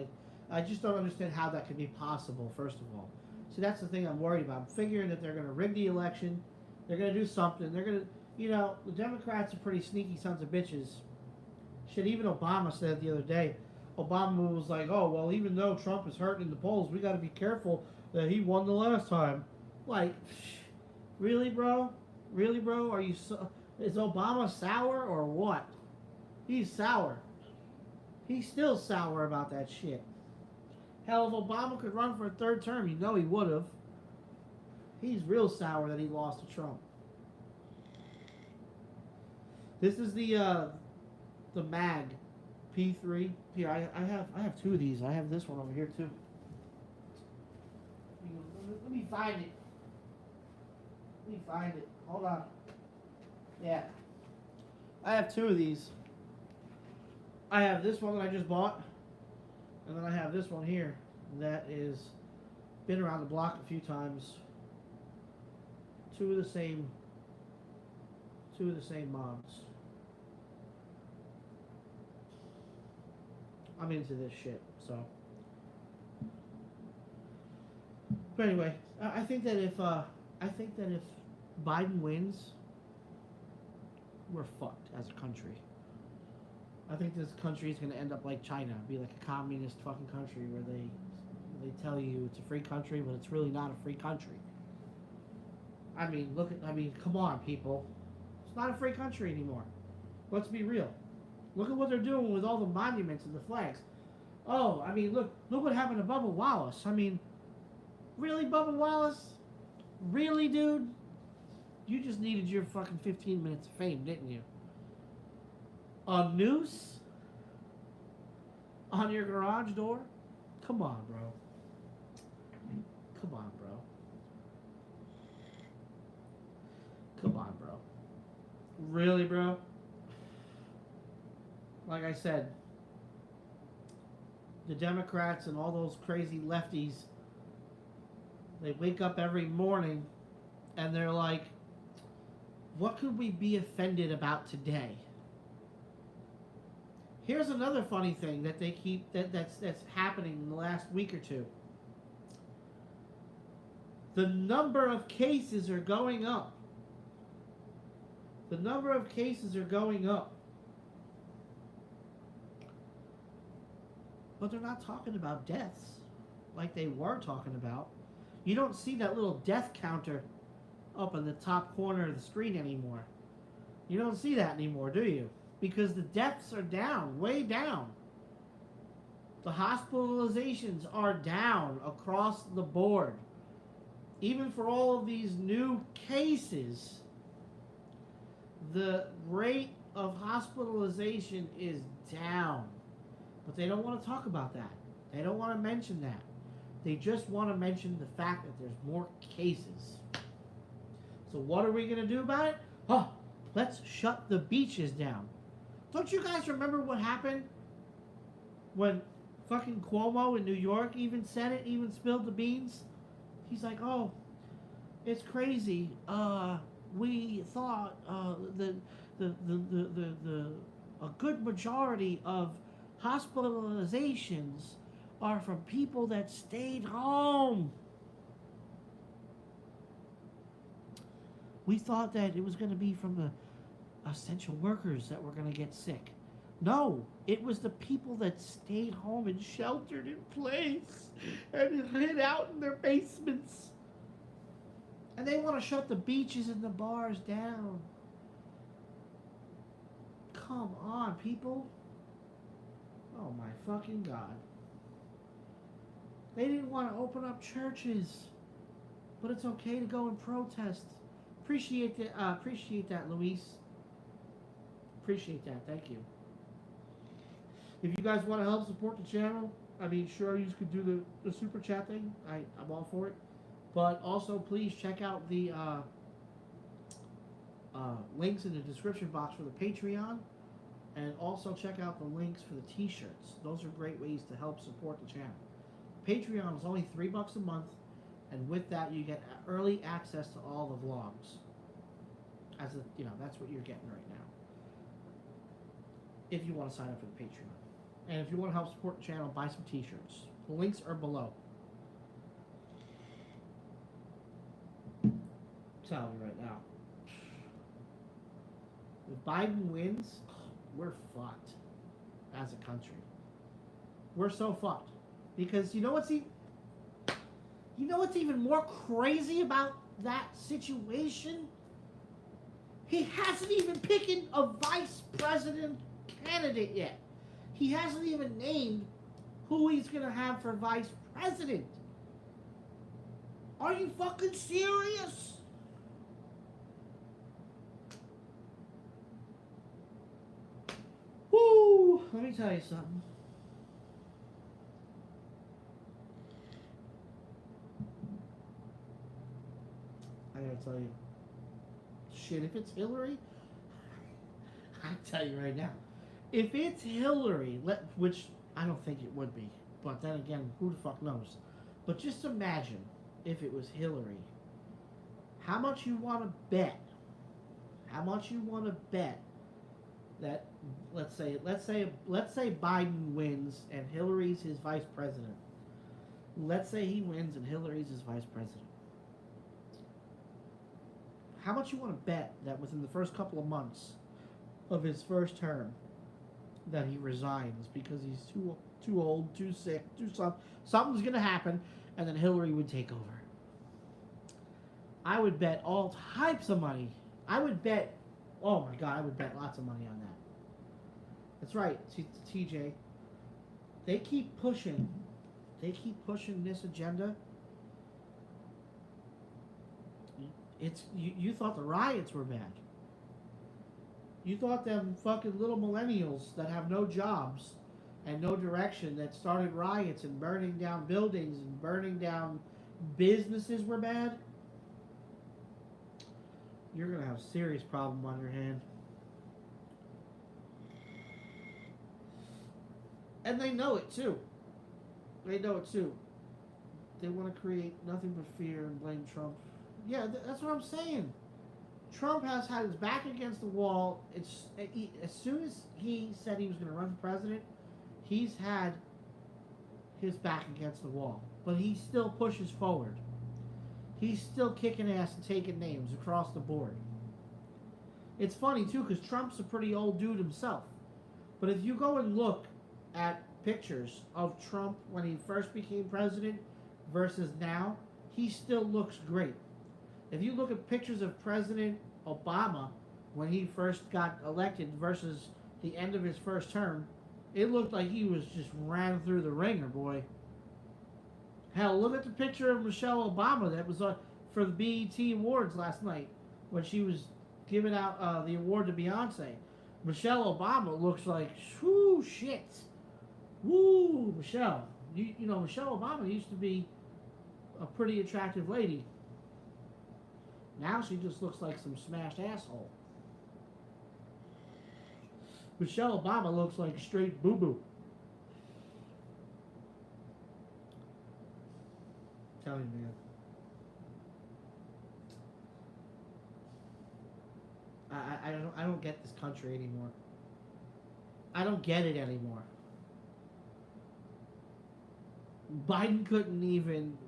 I just don't understand how that could be possible, first of all. See, that's the thing I'm worried about. I'm figuring that they're going to rig the election. They're going to do something. They're going to, the Democrats are pretty sneaky sons of bitches. Shit, even Obama said it the other day. Obama was like, oh, well, even though Trump is hurting in the polls, we got to be careful that he won the last time. Like, really, bro? Really, bro? Are you is Obama sour or what? He's sour. He's still sour about that shit. Hell, if Obama could run for a third term, he would have. He's real sour that he lost to Trump. This is the MAG P3. Here, I have two of these. I have this one over here too. Let me find it. Let me find it. Hold on. Yeah. I have two of these. I have this one that I just bought. And then I have this one here that is been around the block a few times. Two of the same mods. I'm into this shit, so. But anyway, I think that if Biden wins, we're fucked as a country. I think this country is going to end up like China, be like a communist fucking country where they tell you it's a free country, but it's really not a free country. I mean, come on, people. It's not a free country anymore. Let's be real. Look at what they're doing with all the monuments and the flags. Oh, I mean, look what happened to Bubba Wallace. I mean, really, Bubba Wallace? Really, dude? You just needed your fucking 15 minutes of fame, didn't you? A noose on your garage door? Come on, bro. Come on, bro. Come on, bro. Really, bro? Like I said, the Democrats and all those crazy lefties, they wake up every morning and they're like, what could we be offended about today? Here's another funny thing that they keep that's happening in the last week or two. The number of cases are going up. The number of cases are going up. But they're not talking about deaths like they were talking about. You don't see that little death counter. up in the top corner of the screen anymore. You don't see that anymore, do you? Because the deaths are down, way down. The hospitalizations are down across the board. Even for all of these new cases, the rate of hospitalization is down. But they don't want to talk about that. They don't want to mention that. They just want to mention the fact that there's more cases. So what are we going to do about it? Oh, let's shut the beaches down. Don't you guys remember what happened when fucking Cuomo in New York even said it, even spilled the beans? He's like, oh, it's crazy. We thought a good majority of hospitalizations are from people that stayed home. We thought that it was going to be from the essential workers that were going to get sick. No, it was the people that stayed home and sheltered in place and hid out in their basements. And they want to shut the beaches and the bars down. Come on, people. Oh my fucking God. They didn't want to open up churches, but it's okay to go and protest. Appreciate that, Luis. Appreciate that. Thank you. If you guys want to help support the channel, I mean, sure, you could do the super chat thing. I'm all for it. But also, please check out the links in the description box for the Patreon. And also check out the links for the t-shirts. Those are great ways to help support the channel. Patreon is only $3 a month. And with that, you get early access to all the vlogs. That's what you're getting right now. If you want to sign up for the Patreon. And if you want to help support the channel, buy some t-shirts. The links are below. I'm telling you right now. If Biden wins, we're fucked as a country. We're so fucked. Because you know what's even more crazy about that situation? He hasn't even picked a vice president candidate yet. He hasn't even named who he's going to have for vice president. Are you fucking serious? Woo! Let me tell you something. I gotta tell you. Shit, if it's Hillary, I tell you right now. If it's Hillary, which I don't think it would be, but then again, who the fuck knows? But just imagine if it was Hillary. How much you want to bet? How much you want to bet that let's say Biden wins and Hillary's his vice president. Let's say he wins and Hillary's his vice president. How much you want to bet that within the first couple of months of his first term that he resigns because he's too old, too sick, something's going to happen, and then Hillary would take over? I would bet all types of money. I would bet, oh my God, I would bet lots of money on that. That's right, TJ. They keep pushing this agenda. You thought the riots were bad. You thought them fucking little millennials that have no jobs and no direction that started riots and burning down buildings and burning down businesses were bad? You're going to have a serious problem on your hand. And they know it too. They know it too. They want to create nothing but fear and blame Trump. Yeah, that's what I'm saying. Trump has had his back against the wall. As soon as he said he was going to run for president, he's had his back against the wall. But he still pushes forward. He's still kicking ass and taking names across the board. It's funny, too, because Trump's a pretty old dude himself. But if you go and look at pictures of Trump when he first became president versus now, he still looks great. If you look at pictures of President Obama when he first got elected versus the end of his first term, it looked like he was just ran through the ringer, boy. Hell, look at the picture of Michelle Obama that was for the BET Awards last night when she was giving out the award to Beyonce. Michelle Obama looks like, whoo, shit. Woo, Michelle. You know, Michelle Obama used to be a pretty attractive lady. Now she just looks like some smashed asshole. Michelle Obama looks like straight boo-boo. Tell you, man. I don't get this country anymore. I don't get it anymore. Biden couldn't even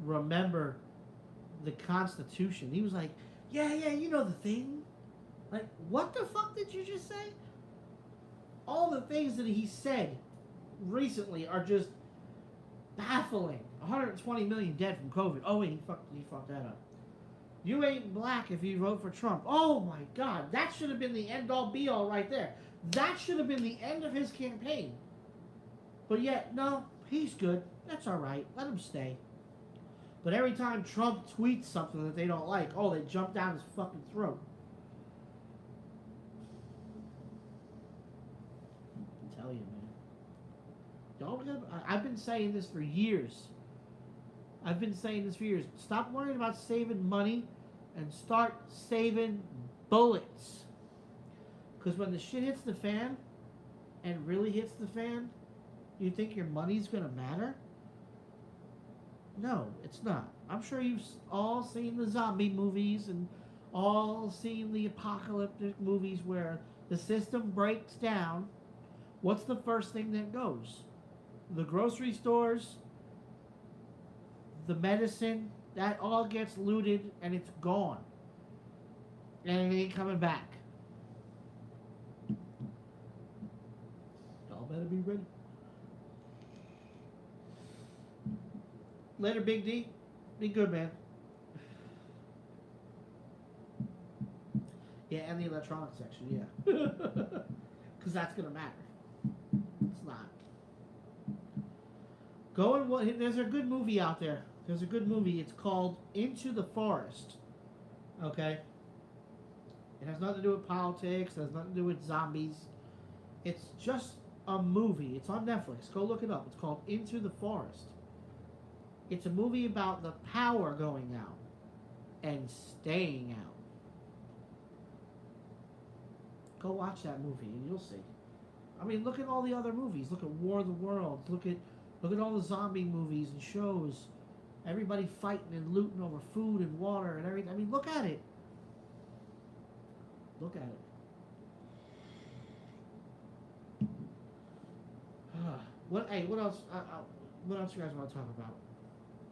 remember the Constitution. He was like, yeah, you know the thing. Like, what the fuck did you just say? All the things that he said recently are just baffling. 120 million dead from COVID. Oh wait, he fucked that up. You ain't black if you vote for Trump. Oh my God, that should have been the end all be all right there. That should have been the end of his campaign. But yet, no, he's good. That's all right. Let him stay. But every time Trump tweets something that they don't like, oh, they jump down his fucking throat. I tell you, man. I've been saying this for years. Stop worrying about saving money and start saving bullets. Because when the shit hits the fan, and really hits the fan, you think your money's going to matter? No, it's not. I'm sure you've all seen the zombie movies and all seen the apocalyptic movies where the system breaks down. What's the first thing that goes? The grocery stores, the medicine, that all gets looted and it's gone. And it ain't coming back. Y'all better be ready. Later, Big D. Be good, man. Yeah, and the electronics section, yeah. Because that's going to matter. It's not. There's a good movie out there. There's a good movie. It's called Into the Forest. Okay? It has nothing to do with politics. It has nothing to do with zombies. It's just a movie. It's on Netflix. Go look it up. It's called Into the Forest. It's a movie about the power going out and staying out. Go watch that movie and you'll see. I mean, look at all the other movies. Look at War of the Worlds. Look at all the zombie movies and shows. Everybody fighting and looting over food and water and everything. I mean, look at it. Look at it. What else? What else you guys want to talk about?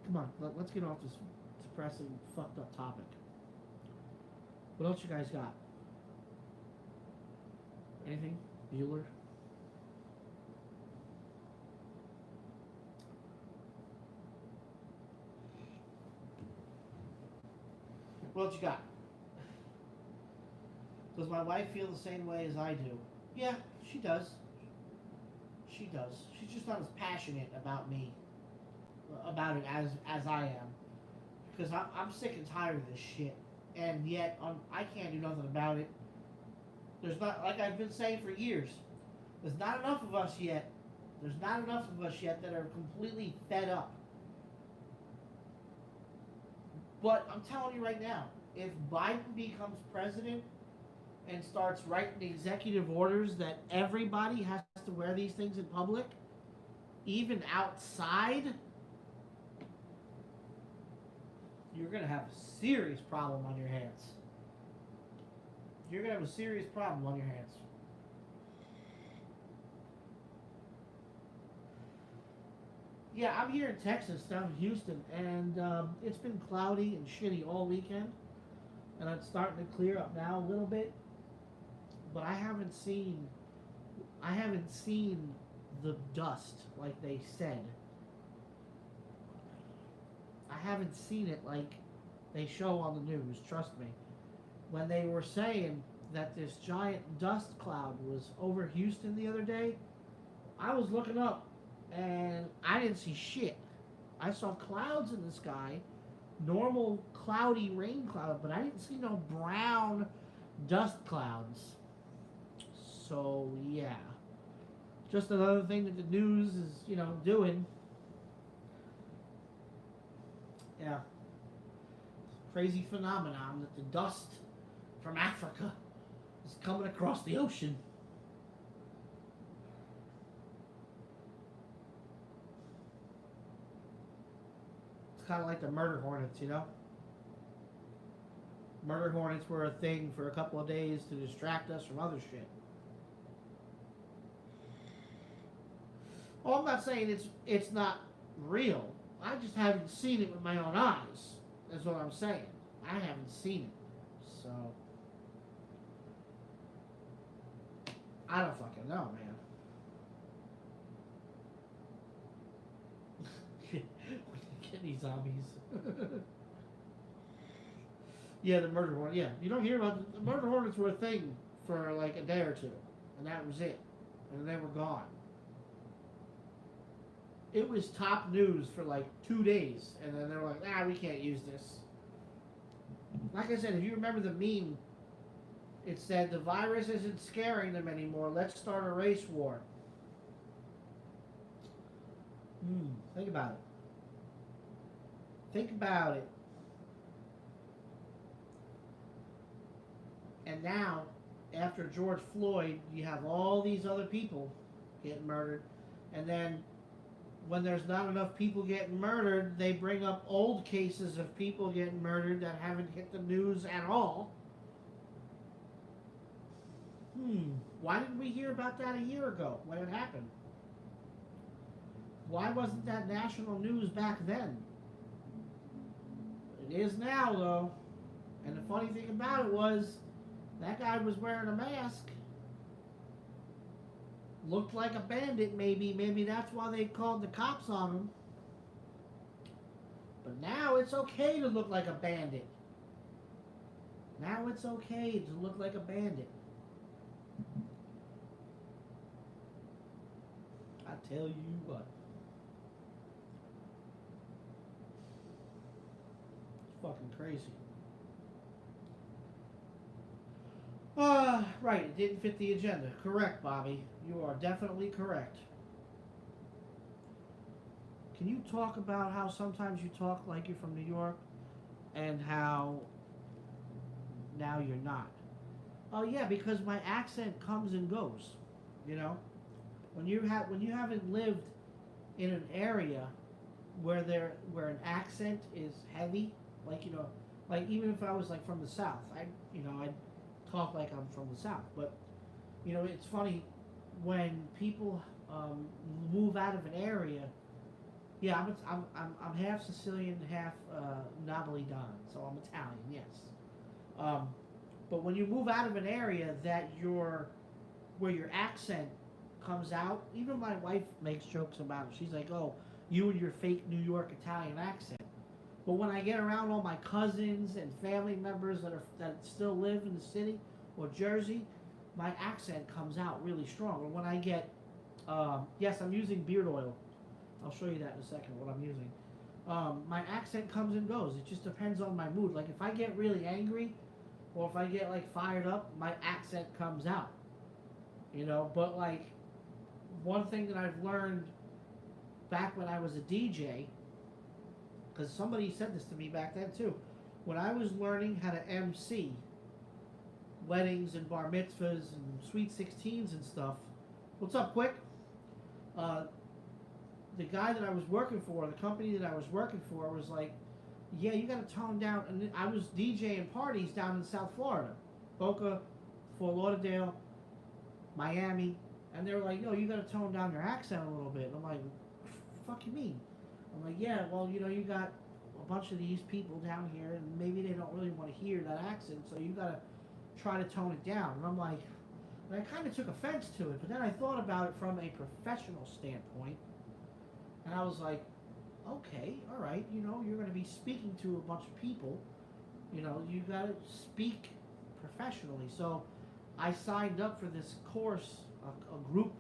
Come on, let's get off this depressing, fucked up topic. What else you guys got? Anything? Bueller? What else you got? Does my wife feel the same way as I do? Yeah, she does. She does. She's just not as passionate about it as I am. Because I'm sick and tired of this shit. And yet, I can't do nothing about it. There's not, like I've been saying for years, there's not enough of us yet. There's not enough of us yet that are completely fed up. But I'm telling you right now, if Biden becomes president and starts writing executive orders that everybody has to wear these things in public, even outside, you're going to have a serious problem on your hands. You're going to have a serious problem on your hands. Yeah, I'm here in Texas, down in Houston, and it's been cloudy and shitty all weekend, and it's starting to clear up now a little bit, but I haven't seen the dust like they said. I haven't seen it like they show on the news, trust me. When they were saying that this giant dust cloud was over Houston the other day, I was looking up and I didn't see shit. I saw clouds in the sky, normal cloudy rain cloud, but I didn't see no brown dust clouds. So yeah, just another thing that the news is, doing. Yeah, crazy phenomenon that the dust from Africa is coming across the ocean. It's kind of like the murder hornets, Murder hornets were a thing for a couple of days to distract us from other shit. Oh, I'm not saying it's not real. I just haven't seen it with my own eyes. That's what I'm saying. I haven't seen it. So I don't fucking know, man. Kidney zombies. Yeah, the murder hornet. Yeah, you don't hear about the murder hornets were a thing for like a day or two, and that was it, and they were gone. It was top news for like 2 days, and then they were like, we can't use this. Like I said, if you remember the meme, it said the virus isn't scaring them anymore. Let's start a race war. Think about it. Think about it. And now, after George Floyd, you have all these other people getting murdered. And then, when there's not enough people getting murdered, they bring up old cases of people getting murdered that haven't hit the news at all. Why didn't we hear about that a year ago when it happened? Why wasn't that national news back then? It is now, though. And the funny thing about it was, that guy was wearing a mask. Looked like a bandit, maybe. Maybe that's why they called the cops on him. But now it's okay to look like a bandit. Now it's okay to look like a bandit. I tell you what. It's fucking crazy. Right, it didn't fit the agenda. Correct, Bobby. You are definitely correct. Can you talk about how sometimes you talk like you're from New York and how now you're not? Oh yeah, because my accent comes and goes. When you haven't lived in an area where an accent is heavy, like even if I was like from the South, I'd talk like I'm from the South. But it's funny when people move out of an area. Yeah, I'm half Sicilian, half Napolitan, so I'm Italian. Yes, but when you move out of an area where your accent comes out, even my wife makes jokes about it. She's like, "Oh, you and your fake New York Italian accent." But when I get around all my cousins and family members that still live in the city or Jersey, my accent comes out really strong. Or when I get, yes, I'm using beard oil. I'll show you that in a second, what I'm using. My accent comes and goes. It just depends on my mood. Like if I get really angry or if I get like fired up, my accent comes out. But like one thing that I've learned back when I was a DJ, because somebody said this to me back then too. When I was learning how to MC weddings and bar mitzvahs and sweet 16s and stuff. What's up, Quick? The guy that I was working for, the company that I was working for, was like, yeah, you got to tone down. And I was DJing parties down in South Florida. Boca, Fort Lauderdale, Miami. And they were like, yo, you got to tone down your accent a little bit. And I'm like, fuck you mean? I'm like, yeah, well, you got a bunch of these people down here, and maybe they don't really want to hear that accent, so you got to try to tone it down. And I'm like, and I kind of took offense to it, but then I thought about it from a professional standpoint, and I was like, okay, all right, you're going to be speaking to a bunch of people, You know, you gotta speak professionally. So I signed up for this course, a group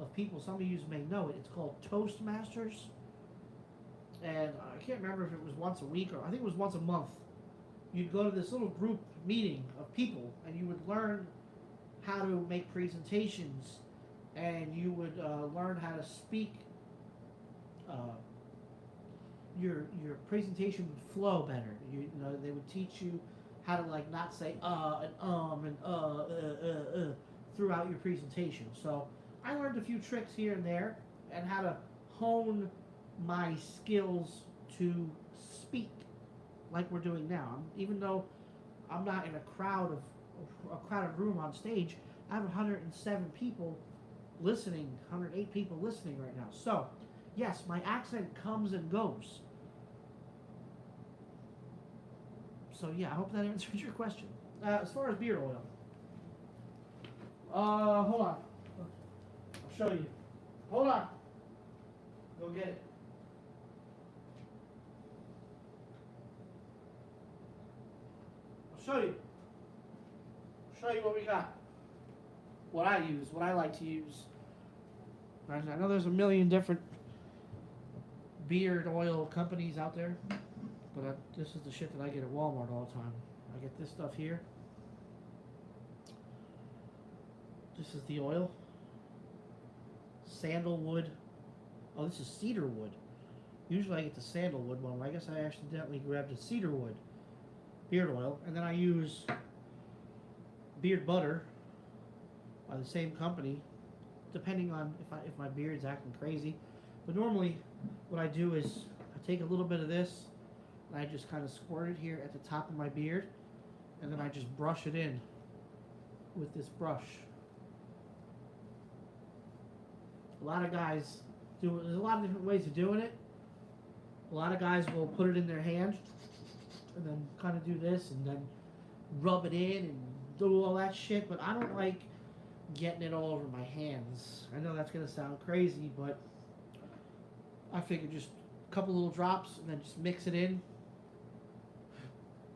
of people. Some of you may know it. It's called Toastmasters. And I can't remember if it was once a week or I think it was once a month. You'd go to this little group meeting of people and you would learn how to make presentations and you would learn how to speak. Your presentation would flow better. You know, they would teach you how to like not say and throughout your presentation. So I learned a few tricks here and there and how to hone my skills to speak like we're doing now. Even though I'm not in a crowded room on stage, I have 107 people listening, 108 people listening right now. So yes, my accent comes and goes. So yeah, I hope that answers your question. As far as beard oil, hold on, I'll show you. Hold on, go get it. I'll show you. Show you what we got. What I use, what I like to use. I know there's a million different beard oil companies out there, but this is the shit that I get at Walmart all the time. I get this stuff here. This is the oil. Sandalwood. Oh, this is cedarwood. Usually I get the sandalwood one, but I guess I accidentally grabbed the cedarwood beard oil. And then I use beard butter by the same company, depending on if my beard's acting crazy. But normally what I do is I take a little bit of this and I just kind of squirt it here at the top of my beard, and then I just brush it in with this brush. A lot of guys do it. There's a lot of different ways of doing it. A lot of guys will put it in their hand and then kind of do this and then rub it in and do all that shit, but I don't like getting it all over my hands. I know that's going to sound crazy, but I figured just a couple little drops and then just mix it in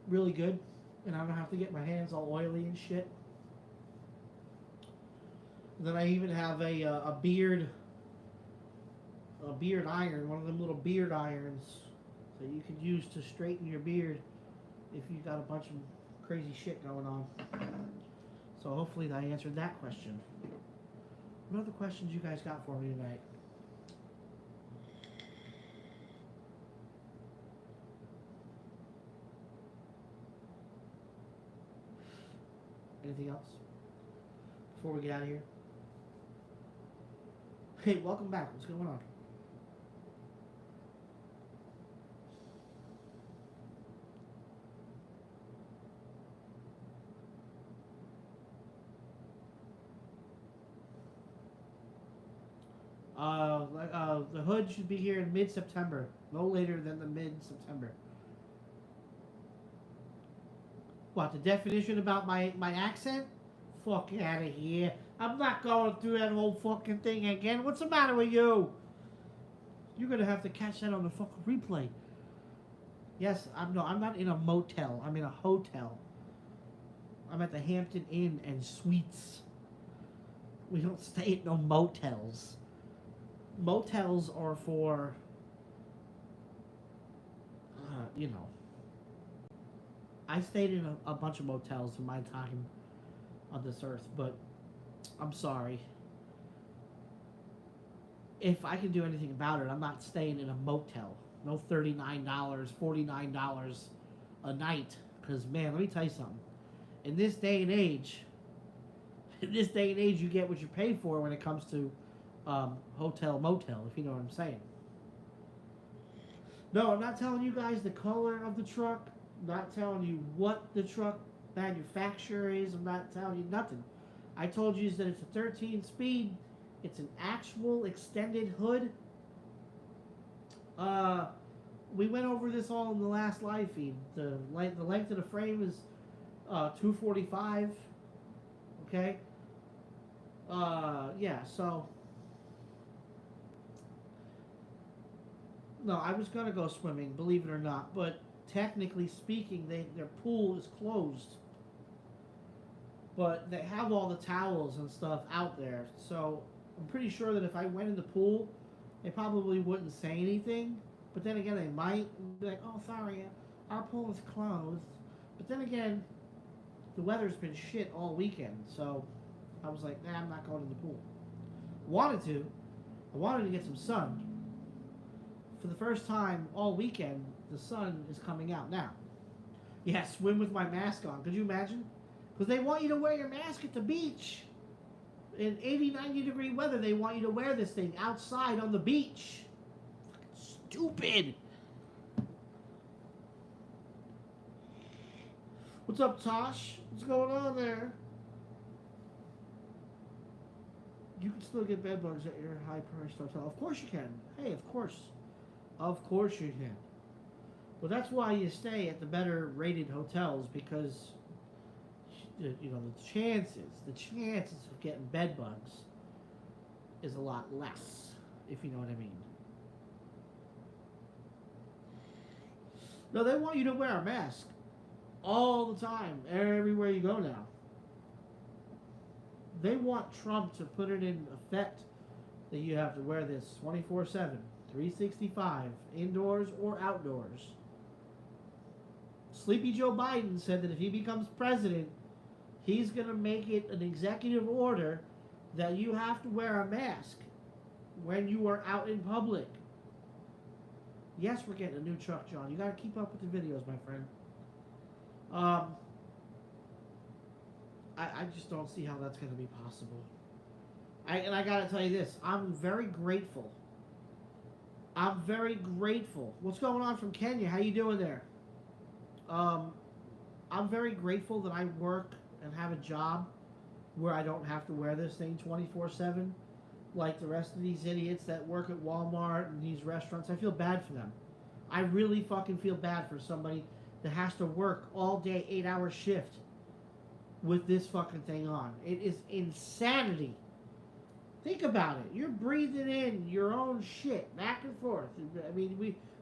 really good, and I don't have to get my hands all oily and shit. And then I even have a beard iron, one of them little beard irons that you could use to straighten your beard if you got a bunch of crazy shit going on. So hopefully I answered that question. What other questions you guys got for me tonight? Anything else before we get out of here? Hey, welcome back. What's going on? The hood should be here in mid-September, no later than the mid-September. What, the definition about my accent? Fuck out of here. I'm not going through that whole fucking thing again. What's the matter with you? You're gonna have to catch that on the fucking replay. Yes, I'm not in a motel. I'm in a hotel. I'm at the Hampton Inn and Suites. We don't stay at no motels. Motels are for, you know. I stayed in a bunch of motels in my time on this earth, but I'm sorry. If I can do anything about it, I'm not staying in a motel. No $39, $49 a night. Because, man, let me tell you something. In this day and age, you get what you pay for when it comes to hotel, motel, if you know what I'm saying. No, I'm not telling you guys the color of the truck. I'm not telling you what the truck manufacturer is. I'm not telling you nothing. I told you that it's a 13 speed. It's an actual extended hood. We went over this all in the last live feed. The length of the frame is 245. Okay. Yeah. So. No, I was gonna go swimming, believe it or not, but technically speaking, their pool is closed. But they have all the towels and stuff out there. So I'm pretty sure that if I went in the pool, they probably wouldn't say anything. But then again, they might be like, oh, sorry, our pool is closed. But then again, the weather's been shit all weekend. So I was like, nah, I'm not going in the pool. Wanted to. I wanted to get some sun. For the first time all weekend, the sun is coming out now. Yeah, swim with my mask on. Could you imagine? Because they want you to wear your mask at the beach. In 80, 90 degree weather, they want you to wear this thing outside on the beach. Stupid. What's up, Tosh? What's going on there? You can still get bed bugs at your high-priced hotel. Of course you can. Hey, of course. Of course you can. Well, that's why you stay at the better-rated hotels, because you know the chances of getting bed bugs is a lot less, if you know what I mean. No, they want you to wear a mask all the time, everywhere you go now. They want Trump to put it in effect that you have to wear this 24/7, 365, indoors or outdoors. Sleepy Joe Biden said that if he becomes president, he's going to make it an executive order that you have to wear a mask when you are out in public. Yes, we're getting a new truck, John. You got to keep up with the videos, my friend. I just don't see how that's going to be possible. And I got to tell you this. I'm very grateful. I'm very grateful. What's going on from Kenya? How you doing there? I'm very grateful that I work and have a job where I don't have to wear this thing 24/7 like the rest of these idiots that work at Walmart and these restaurants. I feel bad for them. I really fucking feel bad for somebody that has to work all day, 8-hour shift with this fucking thing on. It is insanity. Think about it. You're breathing in your own shit back and forth. I mean,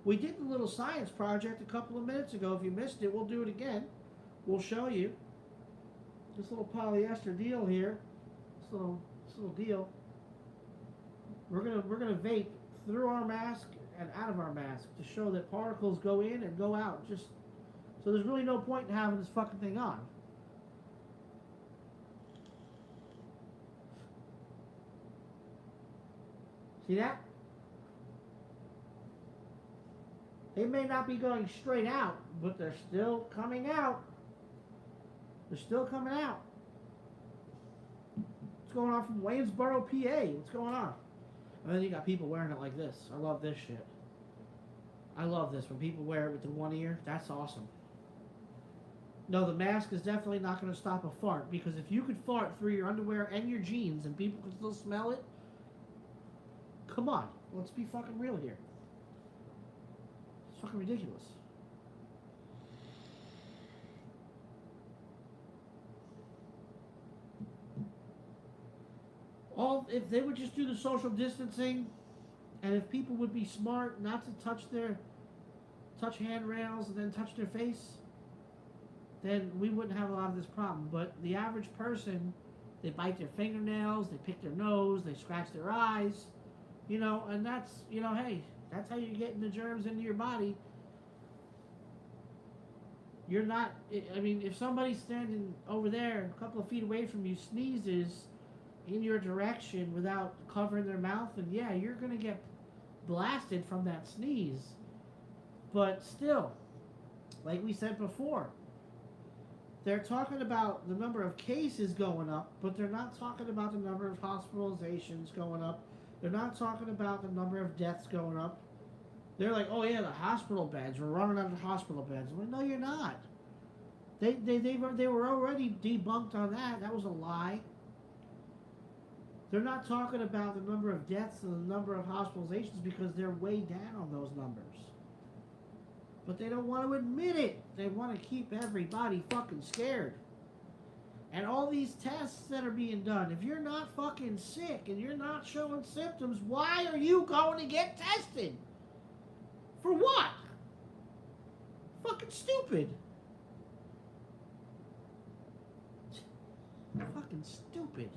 we did the little science project a couple of minutes ago. If you missed it, we'll do it again. We'll show you this little polyester deal here. This little deal. We're gonna vape through our mask and out of our mask to show that particles go in and go out. Just so there's really no point in having this fucking thing on. See that? They may not be going straight out, but they're still coming out. They're still coming out. What's going on from Waynesboro, PA? What's going on? And then you got people wearing it like this. I love this shit. I love this. When people wear it with the one ear, that's awesome. No, the mask is definitely not going to stop a fart, because if you could fart through your underwear and your jeans and people can still smell it, come on. Let's be fucking real here. It's fucking ridiculous. If they would just do the social distancing, and if people would be smart not to touch handrails and then touch their face, then we wouldn't have a lot of this problem. But the average person, they bite their fingernails, they pick their nose, they scratch their eyes, you know, and that's, you know, hey, that's how you're getting the germs into your body. You're not, I mean, if somebody's standing over there a couple of feet away from you sneezes in your direction without covering their mouth, and yeah, you're going to get blasted from that sneeze. But still, like we said before, they're talking about the number of cases going up, but they're not talking about the number of hospitalizations going up. They're not talking about the number of deaths going up. They're like, oh yeah, the hospital beds, we're running out of hospital beds. I'm like, no, you're not. They were already debunked on that. That was a lie. They're not talking about the number of deaths and the number of hospitalizations because they're way down on those numbers. But they don't want to admit it. They want to keep everybody fucking scared. And all these tests that are being done, if you're not fucking sick and you're not showing symptoms, why are you going to get tested? For what? fucking stupid. Fucking stupid.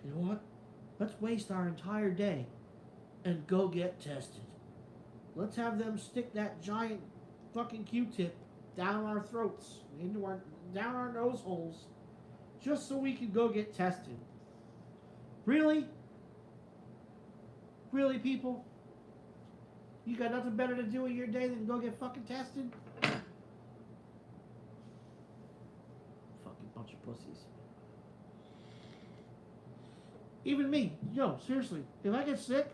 You know what? Let's waste our entire day and go get tested. Let's have them stick that giant fucking Q-tip down our throats, down our nose holes, just so we can go get tested. Really? Really, people? You got nothing better to do in your day than go get fucking tested? Fucking bunch of pussies. Even me, yo, seriously, if I get sick,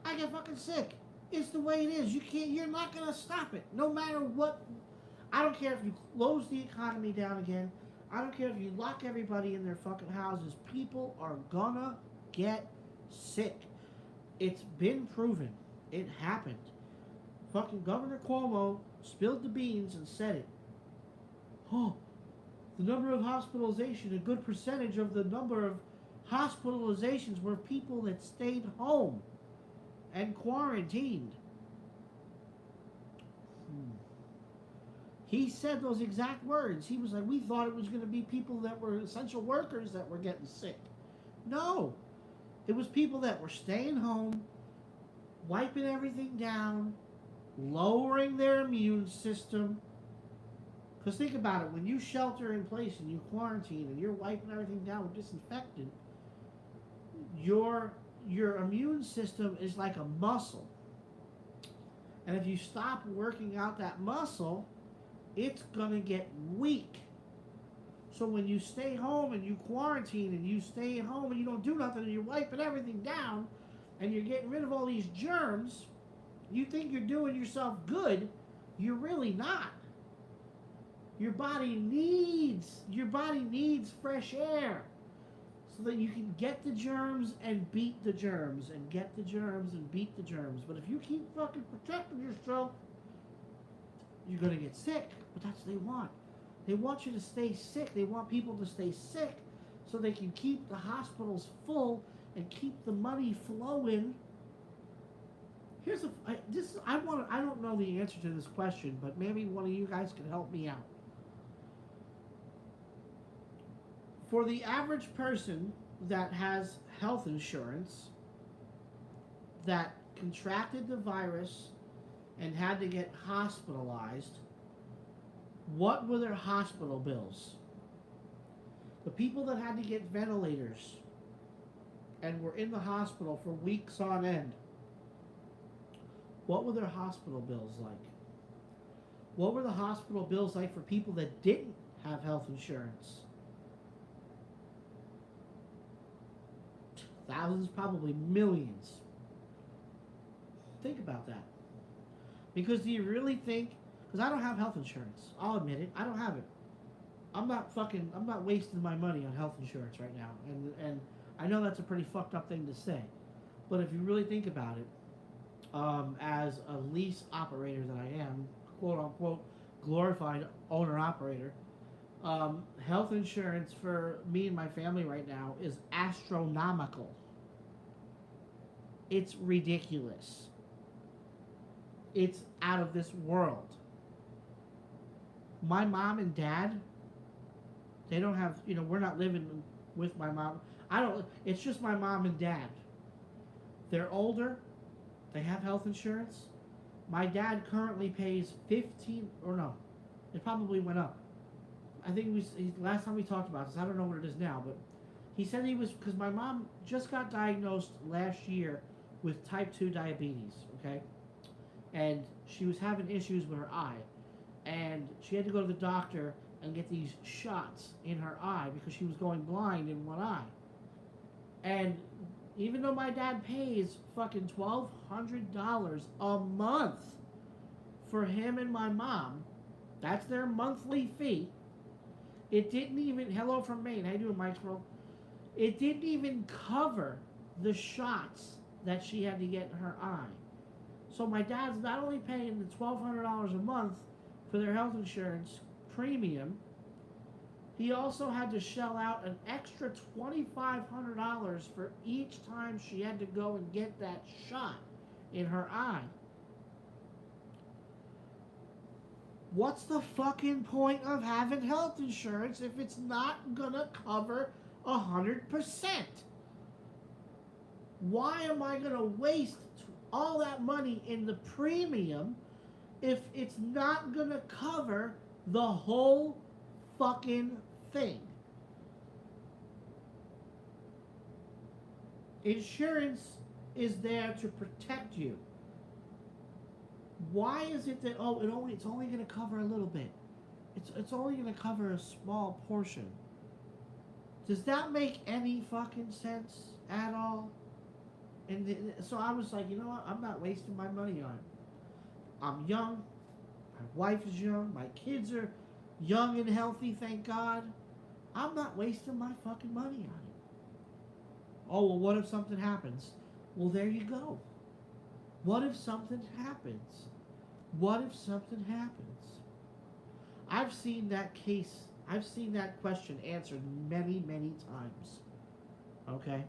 I get fucking sick. It's the way it is. You're not gonna stop it. No matter what. I don't care if you close the economy down again. I don't care if you lock everybody in their fucking houses. People are gonna get sick. It's been proven. It happened. Fucking Governor Cuomo spilled the beans and said it. Oh, the number of hospitalization, a good percentage of the number of hospitalizations were people that stayed home and quarantined. He said those exact words. He was like, we thought it was going to be people that were essential workers that were getting sick. No. It was people that were staying home, wiping everything down, lowering their immune system. Because think about it, when you shelter in place and you quarantine and you're wiping everything down with disinfectant, your immune system is like a muscle. And if you stop working out that muscle, it's going to get weak. So when you stay home and you quarantine and you stay at home and you don't do nothing and you're wiping everything down and you're getting rid of all these germs, you think you're doing yourself good. You're really not. Your body needs fresh air so that you can get the germs and beat the germs and get the germs and beat the germs. But if you keep fucking protecting yourself, you're going to get sick. But that's what they want. They want you to stay sick. They want people to stay sick so they can keep the hospitals full and keep the money flowing. I don't know the answer to this question, but maybe one of you guys can help me out. For the average person that has health insurance that contracted the virus and had to get hospitalized, what were their hospital bills? The people that had to get ventilators and were in the hospital for weeks on end, what were their hospital bills like? What were the hospital bills like for people that didn't have health insurance? Thousands, probably millions. Think about that. Because do you really think, because I don't have health insurance, I'll admit it, I don't have it. I'm not wasting my money on health insurance right now. And I know that's a pretty fucked up thing to say. But if you really think about it, as a lease operator that I am, quote unquote, glorified owner operator, health insurance for me and my family right now is astronomical. It's ridiculous. It's out of this world. My mom and dad, they don't have, we're not living with my mom. It's just my mom and dad. They're older. They have health insurance. My dad currently pays it probably went up. I think last time we talked about this, I don't know what it is now, but he said because my mom just got diagnosed last year with type 2 diabetes, okay? And she was having issues with her eye. And she had to go to the doctor and get these shots in her eye because she was going blind in one eye. And even though my dad pays fucking $1,200 a month for him and my mom, that's their monthly fee. It didn't even, hello from Maine, how you doing, Mike's bro? It didn't even cover the shots that she had to get in her eye. So my dad's not only paying the $1,200 a month for their health insurance premium, he also had to shell out an extra $2,500 for each time she had to go and get that shot in her eye. What's the fucking point of having health insurance if it's not gonna cover 100%? Why am I gonna waste all that money in the premium if it's not gonna cover the whole fucking thing? Insurance is there to protect you. Why is it that it's only going to cover a little bit? It's only going to cover a small portion. Does that make any fucking sense at all? And so I was like, you know what? I'm not wasting my money on it. I'm young. My wife is young. My kids are young and healthy, thank God. I'm not wasting my fucking money on it. Oh, well, what if something happens? Well, there you go. What if something happens? What if something happens? I've seen that question answered many, many times. Okay?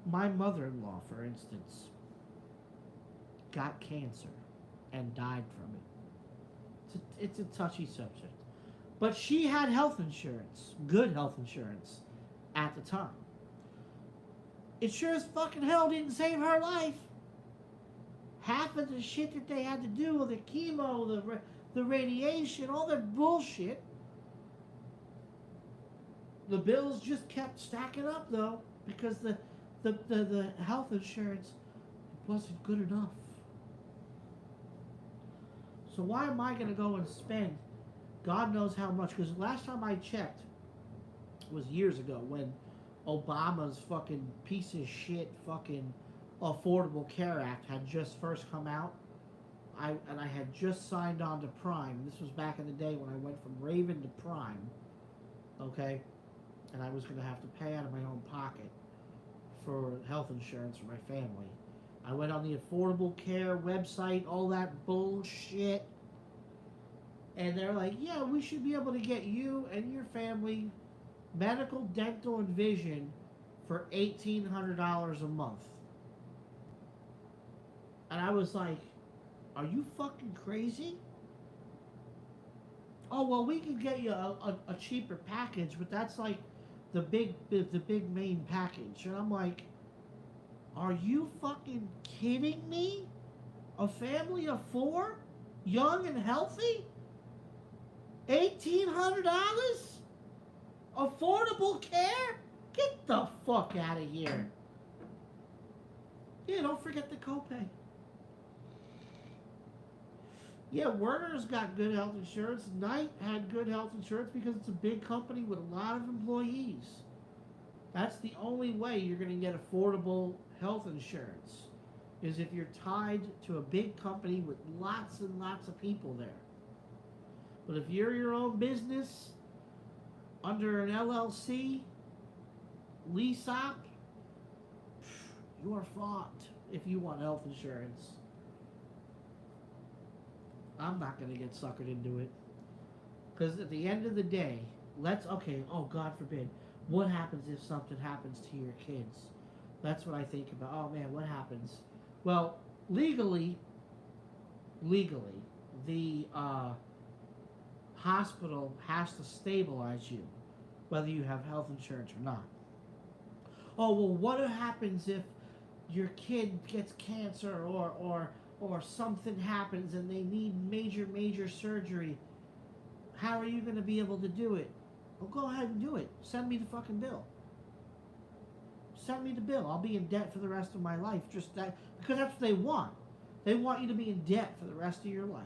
My mother-in-law, for instance, got cancer and died from it. It's a touchy subject. But she had health insurance, good health insurance, at the time. It sure as fucking hell didn't save her life. Half of the shit that they had to do, the chemo, the radiation, all that bullshit, the bills just kept stacking up though, because the health insurance wasn't good enough. So why am I going to go and spend God knows how much? Because last time I checked was years ago when Obama's fucking piece of shit fucking Affordable Care Act had just first come out. I had just signed on to Prime. This was back in the day when I went from Raven to Prime. Okay? And I was going to have to pay out of my own pocket for health insurance for my family. I went on the Affordable Care website, all that bullshit. And they're like, yeah, we should be able to get you and your family medical, dental, and vision for $1,800 a month. And I was like, are you fucking crazy? Oh, well, we can get you a cheaper package, but that's like the big main package. And I'm like, are you fucking kidding me? A family of 4, young and healthy? $1,800? Affordable care? Get the fuck out of here. Yeah, don't forget the copay. Yeah, Werner's got good health insurance. Knight had good health insurance because it's a big company with a lot of employees. That's the only way you're going to get affordable health insurance, is if you're tied to a big company with lots and lots of people there. But if you're your own business, under an LLC, lease op, you are fucked if you want health insurance. I'm not going to get suckered into it. Because at the end of the day, oh, God forbid, what happens if something happens to your kids? That's what I think about. Oh, man, what happens? Well, legally, the hospital has to stabilize you, whether you have health insurance or not. Oh, well, what happens if your kid gets cancer or something happens and they need major surgery? How are you going to be able to do it? Well, go ahead and do it. Send me the fucking bill. Send me the bill. I'll be in debt for the rest of my life. Just that, because that's what they want. They want you to be in debt for the rest of your life.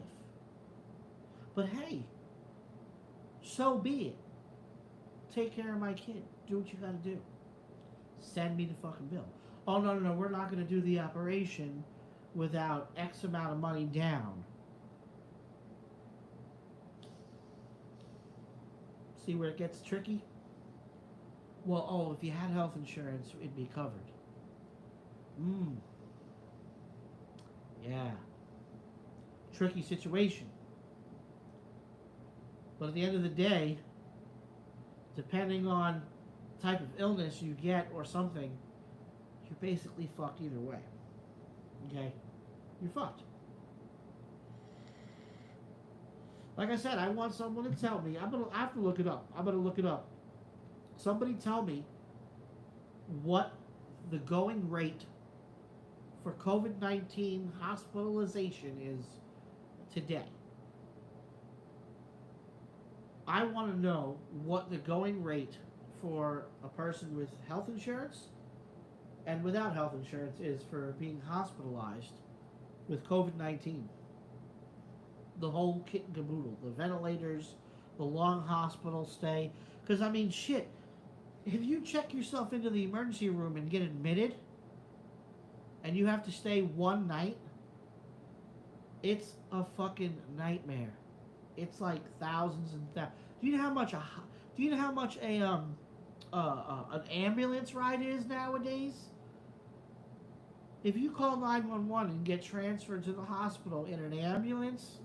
But hey, so be it. Take care of my kid. Do what you got to do. Send me the fucking bill. Oh, no, we're not going to do the operation without X amount of money down. See where it gets tricky? Well, if you had health insurance, it'd be covered. Yeah. Tricky situation. But at the end of the day, depending on the type of illness you get or something, you're basically fucked either way. Okay? You're fucked. Like I said, I want someone to tell me. I have to look it up. I'm gonna look it up. Somebody tell me what the going rate for COVID-19 hospitalization is today. I want to know what the going rate for a person with health insurance and without health insurance is for being hospitalized with COVID-19. The whole kit and caboodle, the ventilators, the long hospital stay. Because, I mean, shit, if you check yourself into the emergency room and get admitted and you have to stay one night, it's a fucking nightmare. It's like thousands and thousands. Do you know how much an ambulance ride is nowadays? If you call 911 and get transferred to the hospital in an ambulance,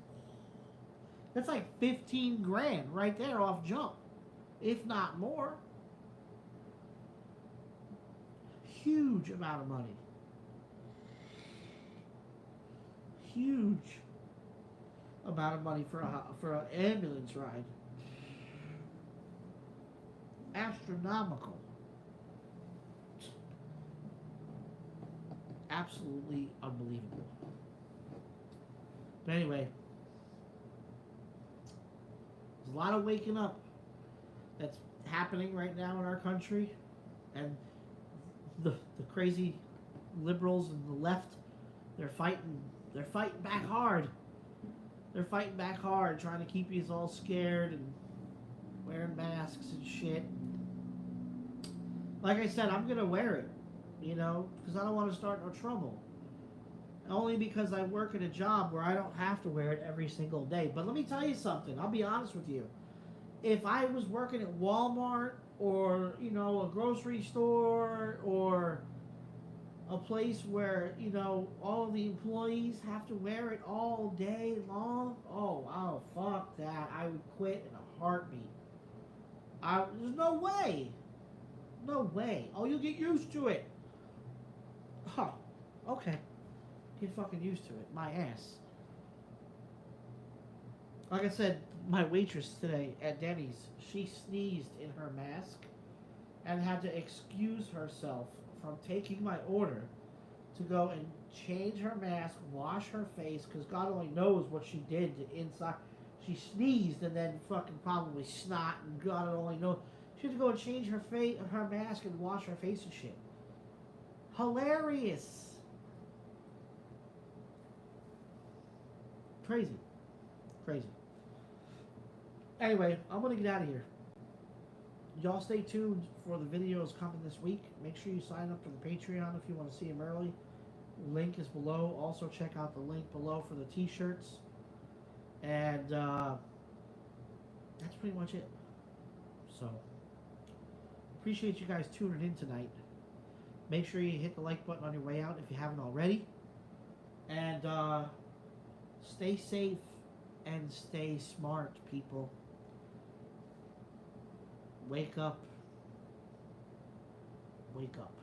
that's like 15 grand right there off jump, if not more. Huge amount of money. Huge amount of money for an ambulance ride. Astronomical. Absolutely unbelievable. But anyway, there's a lot of waking up that's happening right now in our country, and the crazy liberals and the left, they're fighting back hard. They're fighting back hard, trying to keep you all scared and wearing masks and shit. Like I said, I'm gonna wear it, because I don't want to start no trouble. Only because I work at a job where I don't have to wear it every single day. But let me tell you something. I'll be honest with you. If I was working at Walmart or, a grocery store or a place where, all of the employees have to wear it all day long, oh, fuck that. I would quit in a heartbeat. There's no way. No way. Oh, you'll get used to it. Huh. Okay. Get fucking used to it. My ass. Like I said, my waitress today at Denny's, she sneezed in her mask and had to excuse herself from taking my order to go and change her mask, wash her face, because God only knows what she did to inside. She sneezed and then fucking probably snot, and God only knows. She had to go and change her her mask and wash her face and shit. Hilarious. Crazy. Anyway, I'm going to get out of here. Y'all stay tuned for the videos coming this week. Make sure you sign up for the Patreon if you want to see them early. Link is below. Also check out the link below for the t-shirts. And that's pretty much it. So, appreciate you guys tuning in tonight. Make sure you hit the like button on your way out if you haven't already. And stay safe and stay smart, people. Wake up. Wake up.